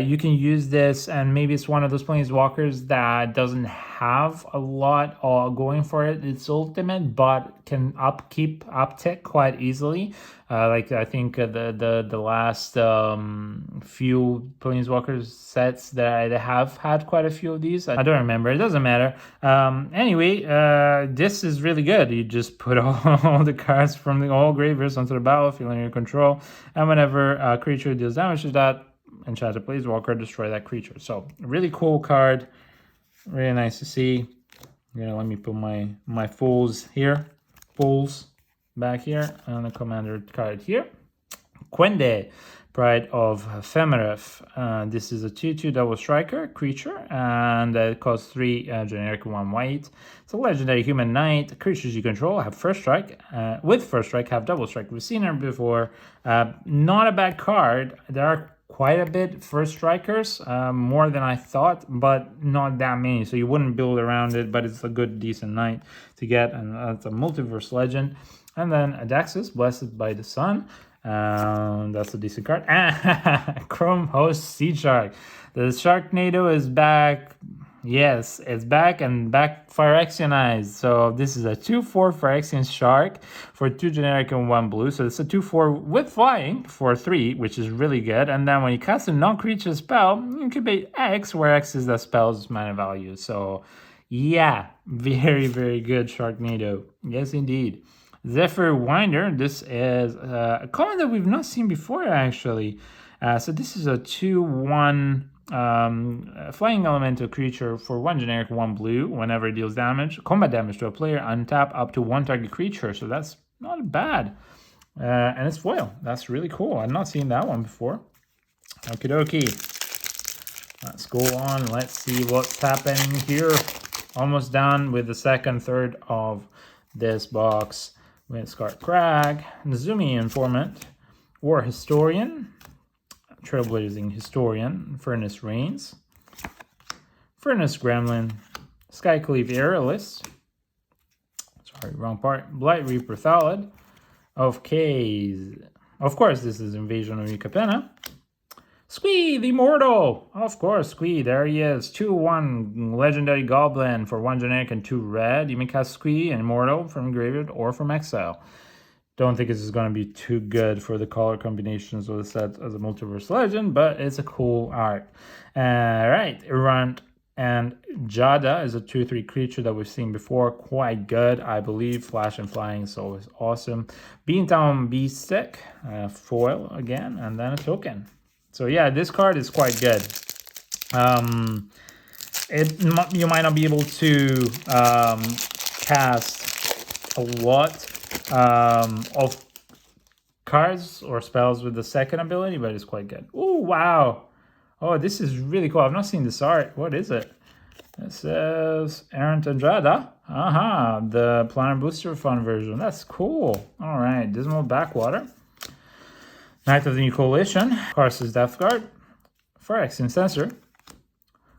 you can use this, and maybe it's one of those planeswalkers that doesn't have a lot going for it. It's ultimate, but can uptick quite easily. Like I think the last few Planeswalkers sets that I have had quite a few of these. I don't remember. It doesn't matter. Anyway, this is really good. You just put all the cards from the all graveyards onto the battlefield under your control, and whenever a creature deals damage to that enchanted Planeswalker, destroy that creature. So really cool card. Really nice to see. Let me put my fools here. Fools back here, and the commander card here. Quende, Pride of Femeref. This is a 2/2 double striker creature, and it costs 3 generic 1 white. It's a legendary human knight. Creatures you control have first strike. With first strike, have double strike. We've seen her before. Not a bad card. There are quite a bit first strikers, more than I thought, but not that many. So you wouldn't build around it, but it's a good, decent knight to get, and it's a multiverse legend. And then Adaxis, Blessed by the Sun. That's a decent card. Chrome Host Sea Shark. The Sharknado is back. Yes, it's back, and back Phyrexianized. So this is a 2/4 Phyrexian Shark for 2 generic and 1 blue. So it's a 2/4 with flying for 3, which is really good. And then when you cast a non-creature spell, incubate X, where X is the spell's mana value. So yeah, very, very good Sharknado. Yes, indeed. Zephyr Winder. This is a common that we've not seen before, actually. So this is a 2/1 flying elemental creature for 1 generic 1 blue. Whenever it deals combat damage to a player, untap up to 1 target creature. So that's not bad. And it's foil. That's really cool. I've not seen that one before. Okie dokie. Let's go on. Let's see what's happening here. Almost done with the second third of this box. With Scarlet Crag, Nazumi Informant, War Historian, Trailblazing Historian, Furnace Reigns, Furnace Gremlin, Skycleave Aerialist, sorry, wrong part, Blight Reaper Thalid, of course, this is Invasion of Capenna, Squee, the Immortal! Of course, Squee, there he is. 2/1 Legendary Goblin for 1 generic and 2 red. You may cast Squee and Immortal from graveyard or from exile. Don't think this is going to be too good for the color combinations of the set as a multiverse legend, but it's a cool art. Alright, Errant and Jada is a 2/3 creature that we've seen before. Quite good, I believe. Flash and Flying is always awesome. Beantown Beastick, foil again, and then a token. So yeah, this card is quite good. You might not be able to cast a lot of cards or spells with the second ability, but it's quite good. Oh, wow. Oh, this is really cool. I've not seen this art. What is it? It says Errant Andrada. Aha, the Planner Booster Fun version. That's cool. All right, Dismal Backwater. Knight of the New Coalition, Karsus Death Guard, Phyrexian Censor,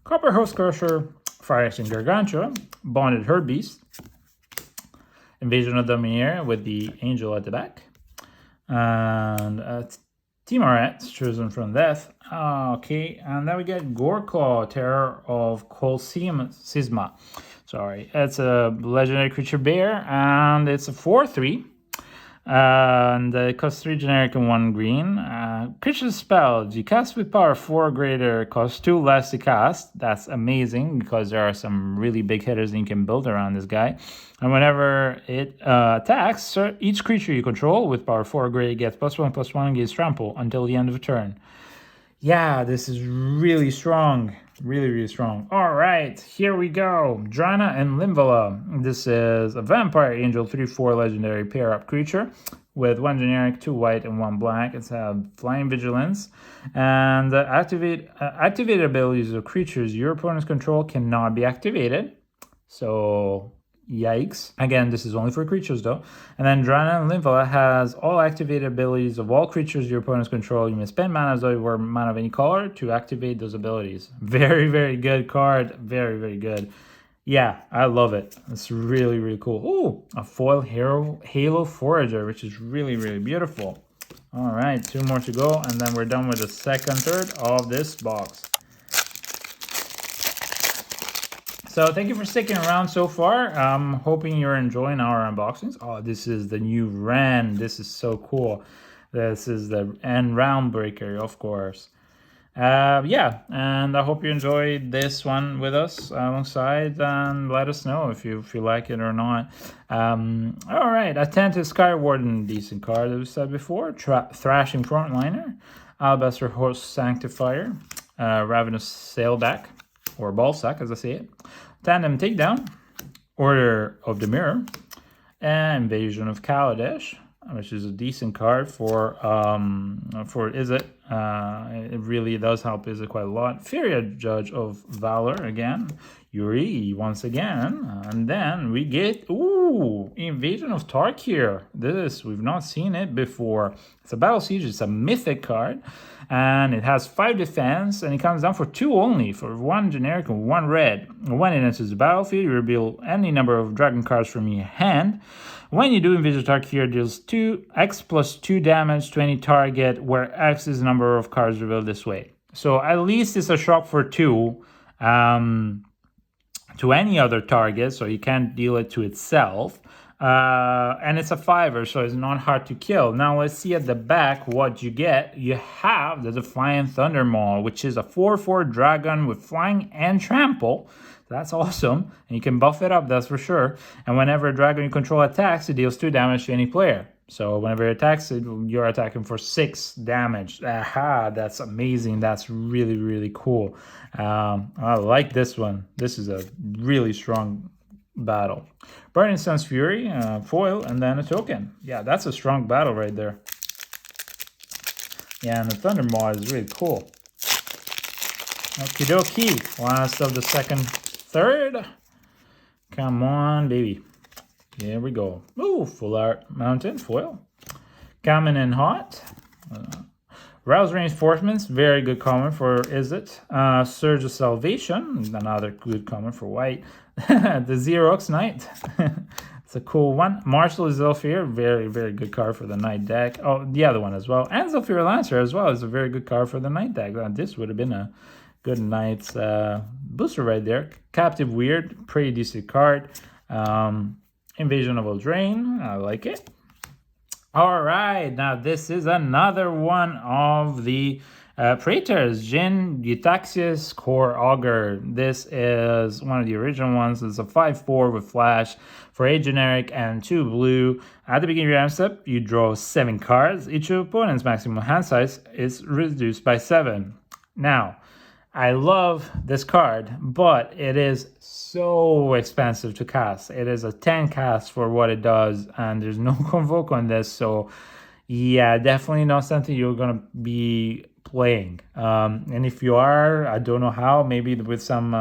Copper Host Crusher, Phyrexian Gargantua, Bonded Herbeast, Invasion of Dominaria with the Angel at the back, and Timoret's Chosen from Death. Okay, and then we get Goreclaw, Terror of Colosseum Sisma. Sorry, it's a legendary creature bear, and it's a 4/3. And it costs 3 generic and 1 green. Creature spells. You cast with power 4 or greater, costs 2 less to cast. That's amazing because there are some really big hitters that you can build around this guy. And whenever it attacks, each creature you control with power 4 or greater gets +1/+1 against trample until the end of the turn. Yeah, this is really strong. Really, really strong. All right, here we go. Drana and Linvala. This is a Vampire Angel 3/4 legendary pair-up creature with 1 generic, 2 white, and 1 black. It's Flying Vigilance. And activated abilities of creatures your opponent's control cannot be activated. So, yikes. Again, this is only for creatures though. And then Drana and Linvala has all activated abilities of all creatures your opponents control. You may spend mana or mana of any color to activate those abilities. Very, very good card. Very, very good. Yeah, I love it. It's really, really cool. Ooh, a foil Halo Forager, which is really, really beautiful. All right, 2 more to go, and then we're done with the second third of this box. So thank you for sticking around so far. I'm hoping you're enjoying our unboxings. Oh, this is the new Ren. This is so cool. This is the N Round Breaker, of course. Yeah, and I hope you enjoyed this one with us alongside, and let us know if you like it or not. All right, Attentive Sky Warden, decent card that we said before. Thrashing Frontliner, Alabaster Host Sanctifier, Ravenous Sailback, or Ballsack as I say it. Tandem Takedown, Order of the Mirror, and Invasion of Kaladesh, which is a decent card for Izzet. It really does help Izzet quite a lot. Furia Judge of Valor again. Yuri once again. And then we get, Invasion of Tarkir. We've not seen it before. It's a Battle Siege. It's a mythic card. And it has 5 defense, and it comes down for 2 only, for 1 generic and 1 red. When it enters the battlefield, you reveal any number of dragon cards from your hand. When you do, Invasion of Tarkir deals X plus 2 damage to any target, where X is the number of cards revealed this way. So at least it's a shock for 2 to any other target, so you can't deal it to itself. And it's a 5er, so it's not hard to kill. Now let's see at the back what you get. You have the Defiant Thundermaw, which is a 4/4 dragon with flying and trample. That's awesome, and you can buff it up, that's for sure. And whenever a dragon you control attacks, it deals 2 damage to any player. So whenever it attacks, you're attacking for 6 damage. Aha, that's amazing. That's really, really cool. I like this one. This is a really strong battle. Burning Sun's Fury, foil, and then a token. Yeah, that's a strong battle right there. Yeah, and the Thundermaw is really cool. Okie dokie. Last of the second third. Come on, baby. Here we go. Ooh, Full Art Mountain foil. Coming in hot. Rouse Reinforcements, very good comment for Izzet. Surge of Salvation, another good comment for white. The Xerox Knight, it's a cool one. Marshal Zephyr, very, very good card for the Knight deck. Oh, the other one as well. And Zephyr Lancer as well is a very good card for the Knight deck. This would have been a good Knight's booster right there. Captive Weird, pretty decent card. Invasion of Eldraine, I like it. All right, now this is another one of the Praetors, Jin Eutaxius Core Augur. This is one of the original ones. It's a 5/4 with flash for 8 generic and 2 blue. At the beginning of your hand step, you draw 7 cards. Each opponent's maximum hand size is reduced by 7. Now, I love this card, but it is so expensive to cast. It is a 10 cast for what it does, and there's no convoke on this. So, yeah, definitely not something you're going to be playing. And if you are, I don't know how, maybe with some,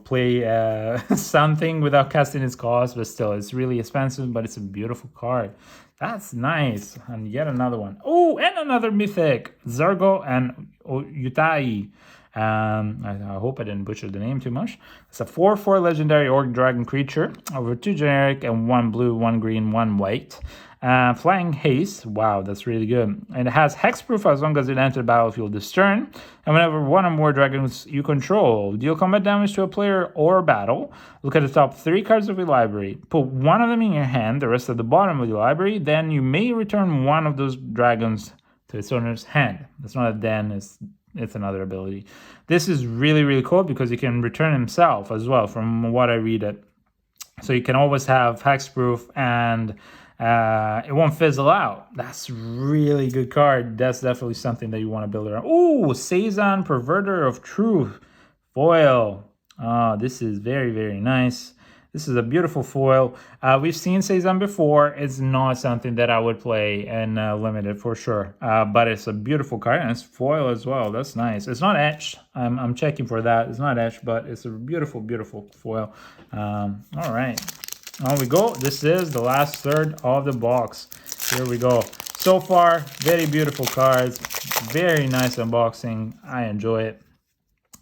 play something without casting its cost, but still, it's really expensive, but it's a beautiful card. That's nice. And yet another one. Oh, and another mythic, Zergo and Utai. I hope I didn't butcher the name too much. It's a 4/4 legendary orc dragon creature over 2 generic and 1 blue, 1 green, 1 white. Flying Haste, wow, that's really good. And it has hexproof as long as it enters the battlefield this turn. And whenever one or more dragons you control deal combat damage to a player or battle, look at the top 3 cards of your library. Put one of them in your hand, the rest at the bottom of your library. Then you may return one of those dragons to its owner's hand. That's not a den, it's another ability. This is really, really cool because he can return himself as well, from what I read it. So you can always have hexproof and it won't fizzle out. That's really good card. That's definitely something that you want to build around. Ooh, Sazan, Perverter of Truth foil. This is very, very nice. This is a beautiful foil. We've seen Sazan before. It's not something that I would play in limited for sure. But it's a beautiful card and it's foil as well. That's nice. It's not etched. I'm checking for that. It's not etched, but it's a beautiful, beautiful foil. All right. On we go. This is the last third of the box. Here we go. So far, very beautiful cards. Very nice unboxing. I enjoy it.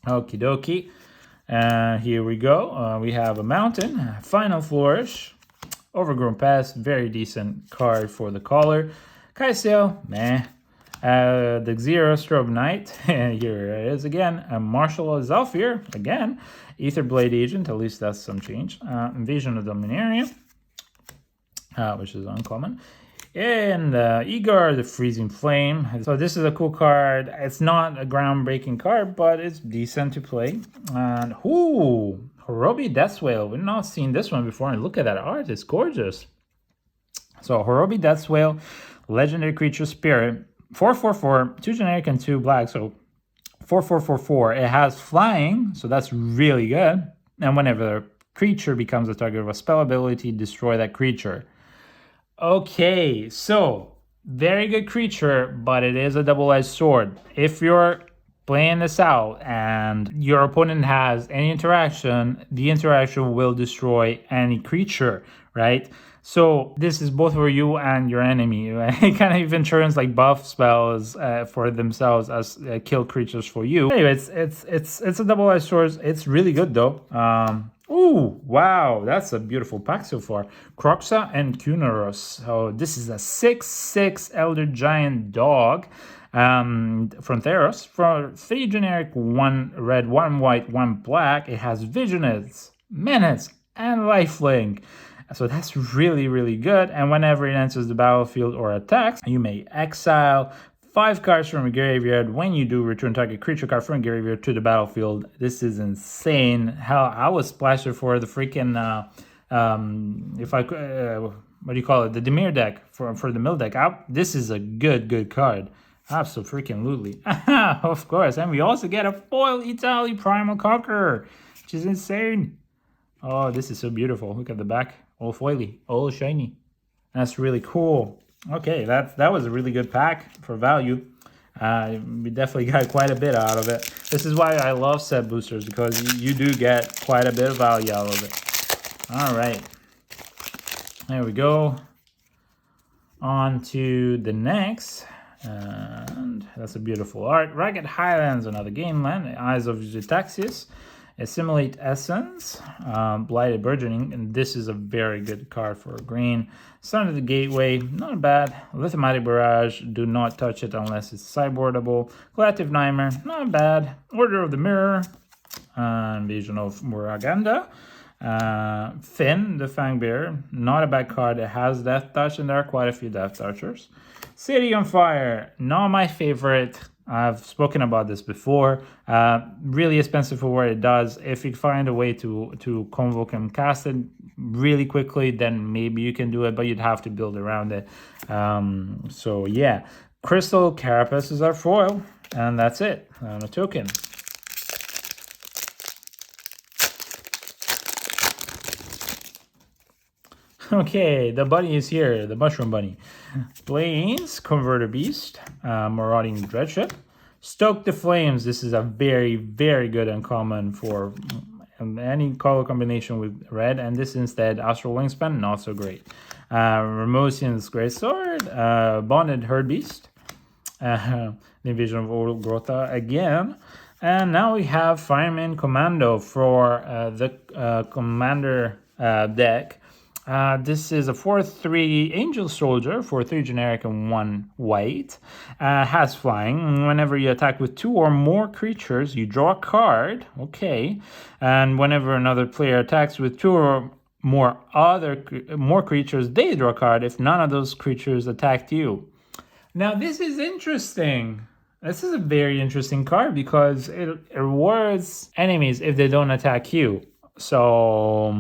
Okie dokie. Here we go. We have a Mountain, Final Flourish, Overgrown Pest, very decent card for the collar. Kai'Sail, meh. The Xero Strobe Knight, here it is again. Marshal Zalfir, again. Aetherblade Agent, at least that's some change. Invasion of Dominaria, which is uncommon. And Igor, the Freezing Flame. So this is a cool card. It's not a groundbreaking card, but it's decent to play. And ooh, Horobi Deathswale. We've not seen this one before. And look at that art. It's gorgeous. So Horobi Deathswale, Legendary Creature Spirit. 4/4/4, 2 generic and 2 black. So 4/4/4/4. It has flying, so that's really good. And whenever a creature becomes the target of a spell ability, destroy that creature. Okay, so very good creature, but it is a double-edged sword. If you're playing this out and your opponent has any interaction, the interaction will destroy any creature, right? So this is both for you and your enemy. It kind of even turns like buff spells for themselves as kill creatures for you. Anyway, it's a double-edged sword. It's really good though. Ooh, wow, that's a beautiful pack so far. Kroxa and Kunoros. So this is a 6/6 Elder Giant Dog from Theros. For 3 generic, 1 red, 1 white, 1 black. It has Visionance, Menace, and Lifelink. So that's really, really good. And whenever it enters the battlefield or attacks, you may exile 5 cards from your graveyard. When you do, return target creature card from your graveyard to the battlefield. This is insane. Hell, I was splashed for the freaking, what do you call it? The Dimir deck, for the mill deck. This is a good card. Absolutely. Of course. And we also get a foil Italy Primal Conqueror, which is insane. Oh, this is so beautiful. Look at the back. All foily, all shiny. That's really cool. Okay, that was a really good pack for value. We definitely got quite a bit out of it. This is why I love set boosters, because you do get quite a bit of value out of it. All right. There we go. On to the next. And that's a beautiful art. Ragged Highlands, another game land. Eyes of Zetaxius. Assimilate Essence, Blighted Burgeoning, and this is a very good card for green. Son of the Gateway, not bad. Lithimatic Barrage, do not touch it unless it's sideboardable. Collective Nightmare, not bad. Order of the Mirror, Invasion of Moraganda. Finn, the Fangbearer, not a bad card. It has Death Touch, and there are quite a few Death Touchers. City on Fire, not my favorite. I've spoken about this before. Really expensive for what it does. If you find a way to convoke and cast it really quickly, then maybe you can do it, but you'd have to build around it. So yeah, Crystal Carapace is our foil, and that's it on a token. Okay, the bunny is here, the mushroom bunny. Plains, Converter Beast, Marauding Dreadship. Stoke the Flames, this is a very, very good uncommon for any color combination with red, and this instead, Astral Wingspan, not so great. Ramosian's Greatsword, Bonded Herd Beast, the Invasion of Old Grotha again, and now we have Fireman Commando for the Commander deck. This is a 4/3 Angel Soldier, 4/3 generic and 1 white. Has flying. Whenever you attack with 2 or more creatures, you draw a card. Okay. And whenever another player attacks with 2 or more creatures, they draw a card if none of those creatures attacked you. Now, this is interesting. This is a very interesting card because it rewards enemies if they don't attack you. So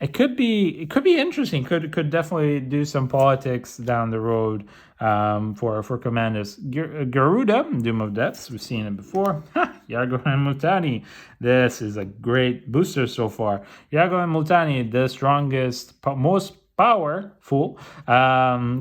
it could be interesting. Could definitely do some politics down the road for commanders. Garuda, Doom of Deaths, we've seen it before. Yargo and Multani. This is a great booster so far. Yargo and Multani, the strongest, most powerful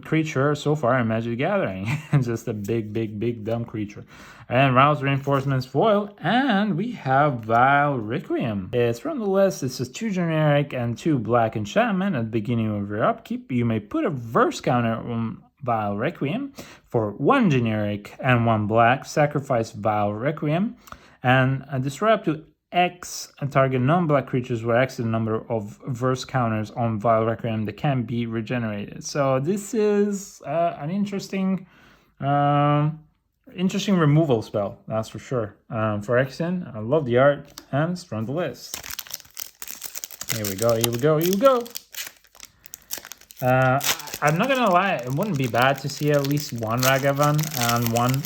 creature so far in Magic the Gathering. Just a big dumb creature. And Rouse Reinforcements foil, and we have Vile Requiem. It's from the list. It's just 2 generic and 2 black enchantment. At the beginning of your upkeep, you may put a verse counter on Vile Requiem. For 1 generic and 1 black, sacrifice Vile Requiem and destroy up to X and target non-black creatures where X is the number of verse counters on Vile Requiem that can be regenerated. So this is an interesting removal spell, that's for sure. For Exen, I love the art, and it's from the list. Here we go. I'm not gonna lie, it wouldn't be bad to see at least 1 Ragavan and 1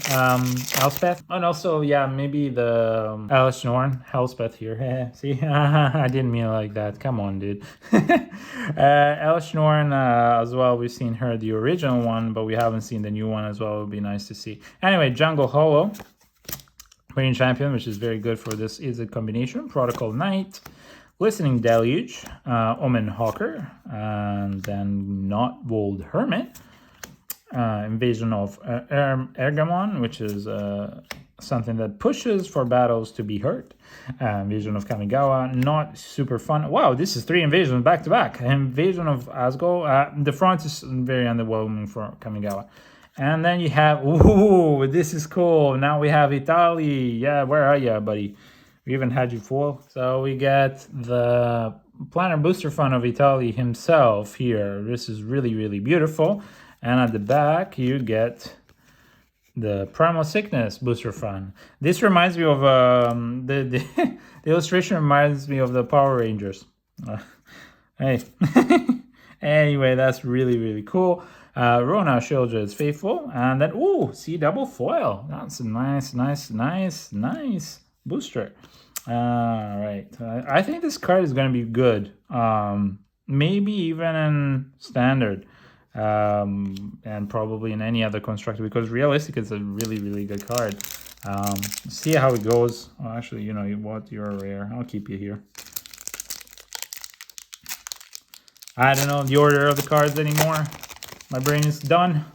Elspeth. And also, yeah, maybe the Elish Norn Elspeth here. See, I didn't mean it like that. Come on, dude. Elish Norn as well, we've seen her, the original one, but we haven't seen the new one as well. It would be nice to see. Anyway, Jungle Hollow, Green Champion, which is very good for this is a combination. Protocol Knight, Listening Deluge, Omen Hawker, and then Not Wold Hermit, Invasion of Ergamon, which is something that pushes for battles to be hurt. Invasion of Kamigawa, not super fun. Wow, this is 3 invasions back to back. Invasion of Asgo. The front is very underwhelming for Kamigawa. And then you have, ooh, this is cool. Now we have Italy. Yeah, where are you, buddy? We even had you foil. So we get the Planner Booster Fund of Italy himself here. This is really beautiful. And at the back, you get the Primal Sickness Booster Fund. This reminds me of the illustration reminds me of the Power Rangers. Hey, anyway, that's really cool. Rona Shieldra is faithful, and then see double foil. That's a nice booster. All right, I think this card is going to be good. Maybe even in standard. And probably in any other constructor, because realistic is a really good card. See how it goes. Oh, actually, you know what, you're rare. I'll keep you here. I don't know the order of the cards anymore. My brain is done.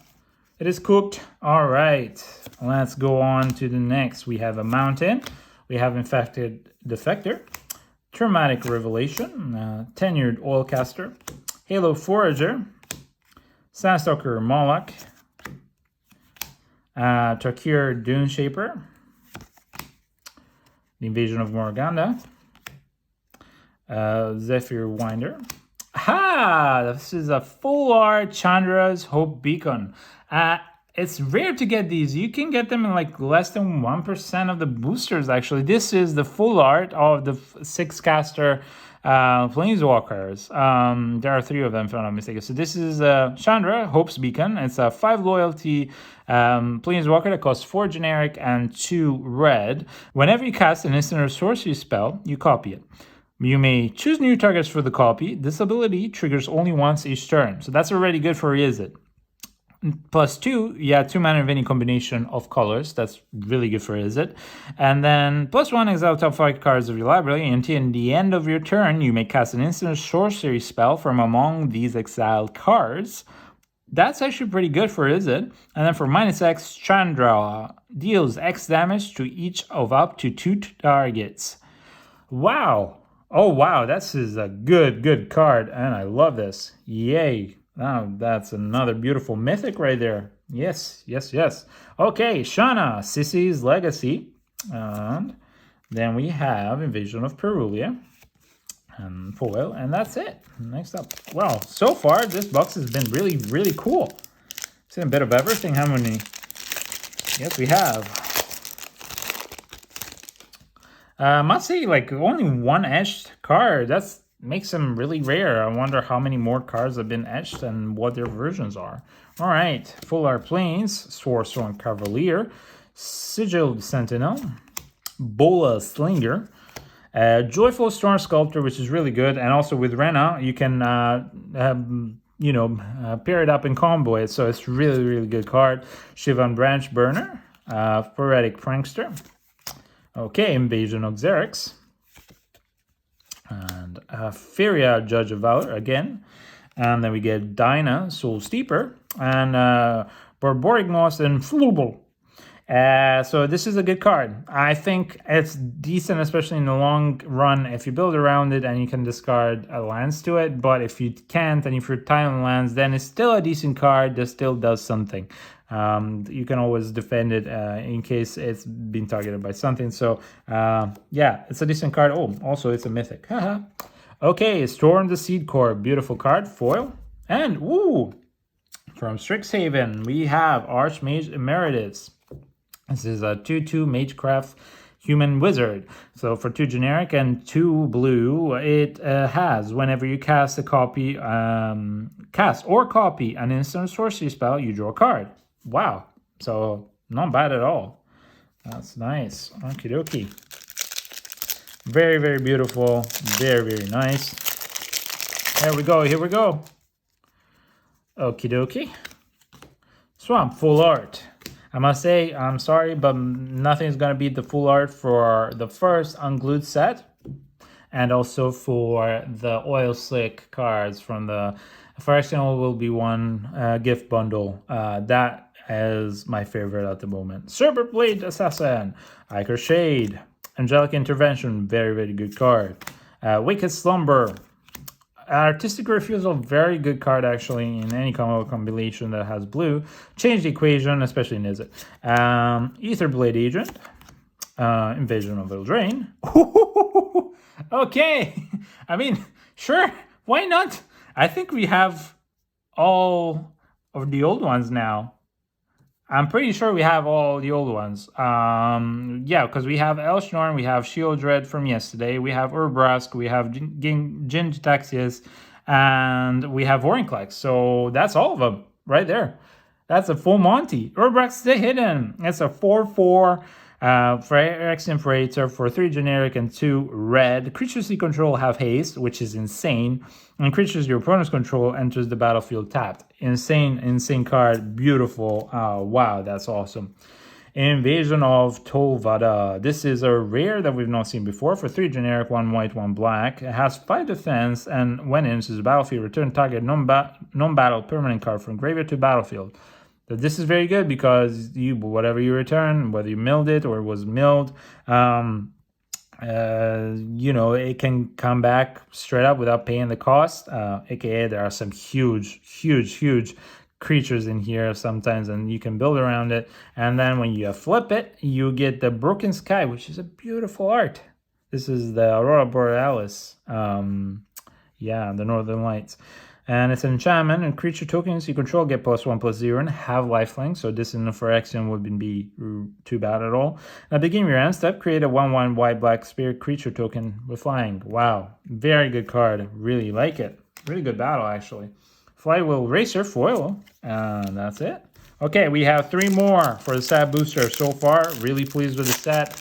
It is cooked. All right, let's go on to the next. We have a Mountain. We have Infected Defector, Traumatic Revelation, Tenured Oilcaster, Halo Forager, Sandstalker Moloch, Tarkir Dune Shaper, The Invasion of Morganda, Zephyr Winder. This is a full art Chandra's Hope Beacon. It's rare to get these. You can get them in like less than 1% of the boosters, actually. This is the full art of the 6-caster Planeswalkers. There are 3 of them, if I'm not mistaken. So this is Chandra, Hope's Beacon. It's a 5 loyalty Planeswalker that costs 4 generic and 2 red. Whenever you cast an instant or sorcery spell, you copy it. You may choose new targets for the copy. This ability triggers only once each turn. So that's already good for Izzet. +2, yeah, 2 mana of any combination of colors. That's really good for Izzet. And then +1, exile top 5 cards of your library. Until the end of your turn, you may cast an instant sorcery spell from among these exiled cards. That's actually pretty good for Izzet. And then for -X, Chandra deals X damage to each of up to 2 targets. Wow. Oh, wow. This is a good card. And I love this. Yay. Now, that's another beautiful mythic right there. Yes. Okay, Shana, Sissy's Legacy. And then we have Invasion of Perulia. and foil, and that's it. Next up. Well, so far this box has been really cool. Seen a bit of everything. How many? Yes, we have. I must say, like, only one etched card. That's makes them really rare. I wonder how many more cards have been etched and what their versions are. All right, Full Art Plains, Swordstorm Cavalier, Sigil Sentinel, Bola Slinger, Joyful Storm Sculptor, which is really good, and also with Rena, you can pair it up and combo it, so it's really good card. Shivan Branch Burner, Poetic Prankster, okay, Invasion of Xerix, and Feria, Judge of Valor again, and then we get Dinah, Soul Steeper, and Barbaric Moss and Flubble. So this is a good card. I think it's decent, especially in the long run, if you build around it and you can discard a lands to it. But if you can't, and if you're tight on lands, then it's still a decent card that still does something. You can always defend it in case it's been targeted by something. So yeah, it's a decent card. Oh, also it's a mythic. Okay, Storm the Seed Core, beautiful card, foil. And ooh, from Strixhaven, we have Archmage Emeritus. This is a 2/2 Magecraft Human Wizard. So for 2 generic and 2 blue, it has, whenever you cast copy an instant sorcery spell, you draw a card. Wow. So not bad at all. That's nice. Okie dokie. Very beautiful. Very nice. Here we go. Okie dokie. Swamp Full Art. I must say, I'm sorry, but nothing's going to beat the full art for the first Unglued set. And also for the Oil Slick cards from the Phyrexian will be one gift bundle. That is my favorite at the moment. Serpent Blade Assassin, Ichor Shade, Angelic Intervention, very good card. Wicked Slumber. Artistic Refusal, very good card actually in any combo combination that has blue. Change the equation, especially in Izzet. Aetherblade Agent, Invasion of Eldraine. Okay, I mean, sure, why not? I think we have all of the old ones now. I'm pretty sure we have all the old ones. Yeah, because we have Elshnorn, we have Shieldred from yesterday, we have Urbrask, we have Gingitaxias, and we have Vorinclex. So that's all of them right there. That's a full Monty. Urbrask the Hidden. It's a 4/4 Phyrexian Freighter for 3 generic and 2 red. Creatures you control have haste, which is insane. And creatures your opponents control enters the battlefield tapped. Insane card. Beautiful. Wow, that's awesome. Invasion of Tolvada. This is a rare that we've not seen before for 3 generic, 1 white, 1 black. It has 5 defense, and when it enters the battlefield, return target non-battle permanent card from graveyard to battlefield. This is very good because whatever you return, whether you milled it or it was milled, it can come back straight up without paying the cost. AKA there are some huge creatures in here sometimes, and you can build around it. And then when you flip it, you get the Broken Sky, which is a beautiful art. This is the Aurora Borealis. The Northern Lights. And it's an enchantment, and creature tokens you control get +1/+0 and have lifelink. So this in the Phyrexian wouldn't be too bad at all. At the beginning of your end step, create a 1/1 white-black spirit creature token with flying. Wow, very good card. Really like it. Really good battle, actually. Flywheel Racer foil, and that's it. Okay, we have 3 more for the set booster so far. Really pleased with the set.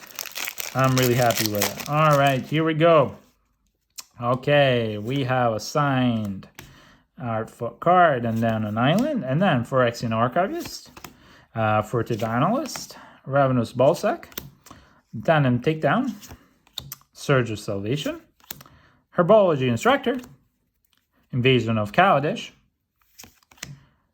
I'm really happy with it. All right, here we go. Okay, we have a signed art card, and then an island, and then Phyrexian Archivist, Furtive Analyst, Ravenous Ballsack, Tandem Takedown, Surge of Salvation, Herbology Instructor, Invasion of Kaladesh,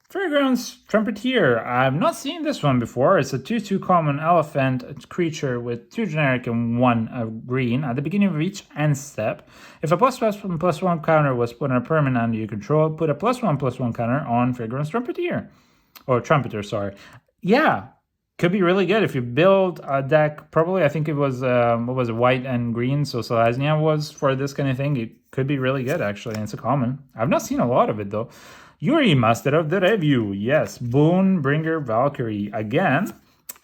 Fairgrounds Trumpeteer. I've not seen this one before. It's a 2/2 common elephant creature with 2 generic and 1 green. At the beginning of each end step, if a +1/+1 counter was put on a permanent under your control, put a +1/+1 counter on Fairgrounds Trumpeter. Or Trumpeter, sorry. Yeah, could be really good if you build a deck. Probably, I think it was what was it, white and green. So Selesnya was for this kind of thing. It could be really good actually, and it's a common. I've not seen a lot of it though. Yuri, Master of the Review, yes. Bonebringer Valkyrie again,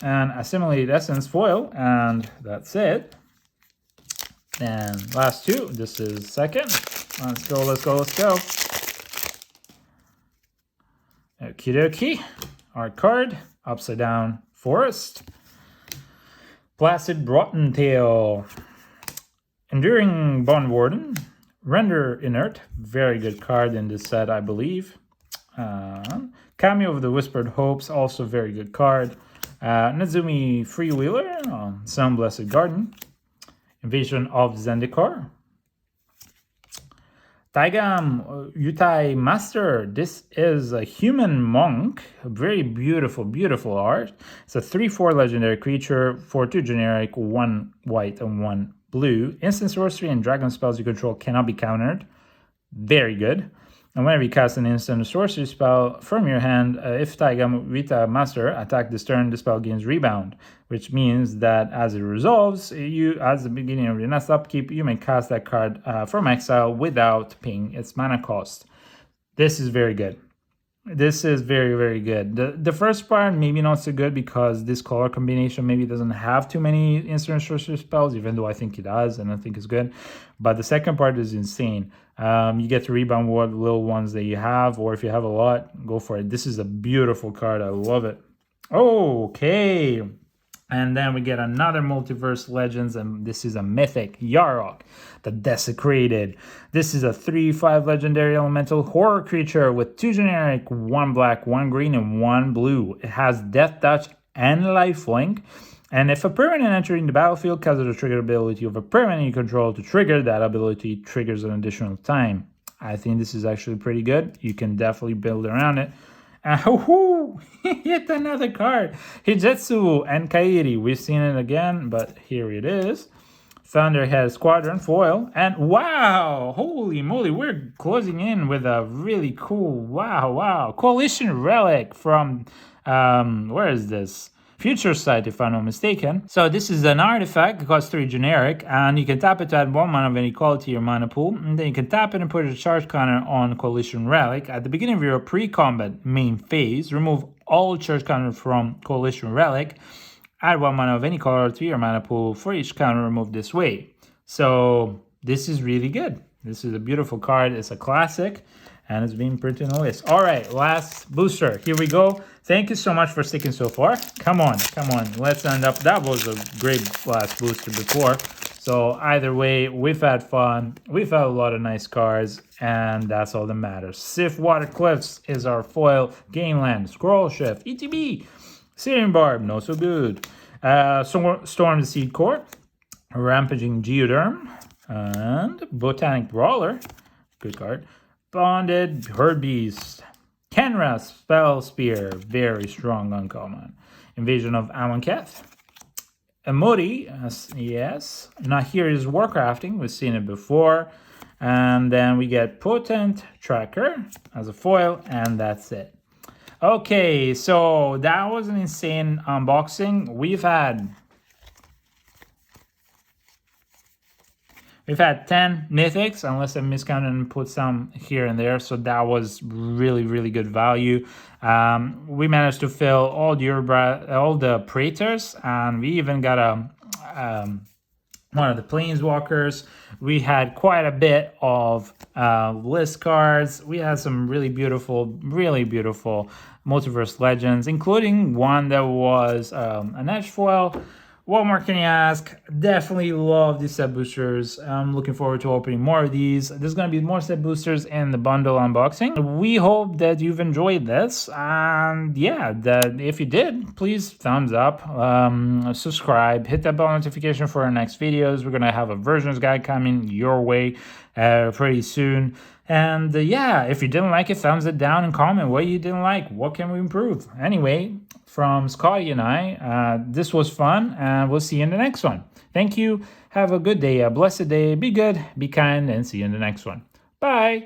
and Assimilated Essence foil, and that's it. And last two. This is second. Let's go. Let's go. Let's go. Okie dokie. Art card. Upside down Forest. Placid Rottentail. Enduring Bond Warden. Render Inert. Very good card in this set, I believe. Cameo of the Whispered Hopes. Also very good card. Nezumi Freewheeler. Sun Blessed Garden. Invasion of Zendikar. Taigam Yutai Master. This is a human monk. Very beautiful, beautiful art. It's a 3/4 legendary creature, 4/2 generic, 1 white and 1 blue. Instant sorcery and dragon spells you control cannot be countered. Very good. And whenever you cast an instant sorcery spell from your hand, if Taigam Yutai Master attack this turn, the spell gains rebound, which means that as it resolves, you, at the beginning of your next upkeep, you may cast that card from exile without paying its mana cost. This is very good. This is very, very good. The first part, maybe not so good because this color combination maybe doesn't have too many instant sorcery spells, even though I think it does and I think it's good. But the second part is insane. You get to rebound what little ones that you have, or if you have a lot, go for it. This is a beautiful card. I love it. Okay. And then we get another Multiverse Legends, and this is a Mythic, Yarok, the Desecrated. This is a 3/5 legendary elemental horror creature with 2 generic, 1 black, 1 green, and 1 blue. It has Death Touch and Lifelink. And if a permanent entering the battlefield causes a trigger ability of a permanent you control to trigger, that ability triggers an additional time. I think this is actually pretty good. You can definitely build around it. Yet another card. Hijetsu and Kairi. We've seen it again, but here it is. Thunderhead Squadron foil. And wow, holy moly, we're closing in with a really cool, wow, Coalition Relic from, where is this? Future Sight, if I'm not mistaken. So this is an artifact, it costs 3 generic, and you can tap it to add 1 mana of any quality to your mana pool, and then you can tap it and put a charge counter on Coalition Relic. At the beginning of your pre-combat main phase, remove all charge counter from Coalition Relic, add 1 mana of any color to your mana pool for each counter removed this way. So this is really good. This is a beautiful card. It's a classic, and it's being printed on the list. All right, last booster. Here we go. Thank you so much for sticking so far. Come on. Let's end up. That was a great last booster before. So either way, we've had fun. We've had a lot of nice cards, and that's all that matters. Sif Watercliffs is our foil. Gameland, Scroll Shift, ETB, Searing Barb, no so good. Storm the Seed Court, Rampaging Geoderm, and Botanic Brawler, good card. Bonded Herd Beast, Kenra Spell Spear, very strong uncommon. Invasion of Amonkhet, Emori, yes. Nahiri's Warcrafting, we've seen it before. And then we get Potent Tracker as a foil, and that's it. Okay, so that was an insane unboxing. We've had 10 mythics, unless I miscounted and put some here and there. So that was really, really good value. We managed to fill all the Praetors, and we even got one of the Planeswalkers. We had quite a bit of list cards. We had some really beautiful Multiverse Legends, including one that was an edge foil. What more can you ask? Definitely love these set boosters. I'm looking forward to opening more of these. There's going to be more set boosters in the bundle unboxing. We hope that you've enjoyed this. And yeah, that if you did, please thumbs up, subscribe, hit that bell notification for our next videos. We're going to have a versions guide coming your way pretty soon. And yeah, if you didn't like it, thumbs it down and comment what you didn't like. What can we improve? Anyway, from Scotty and I, this was fun, and we'll see you in the next one. Thank you. Have a good day, a blessed day. Be good, be kind, and see you in the next one. Bye.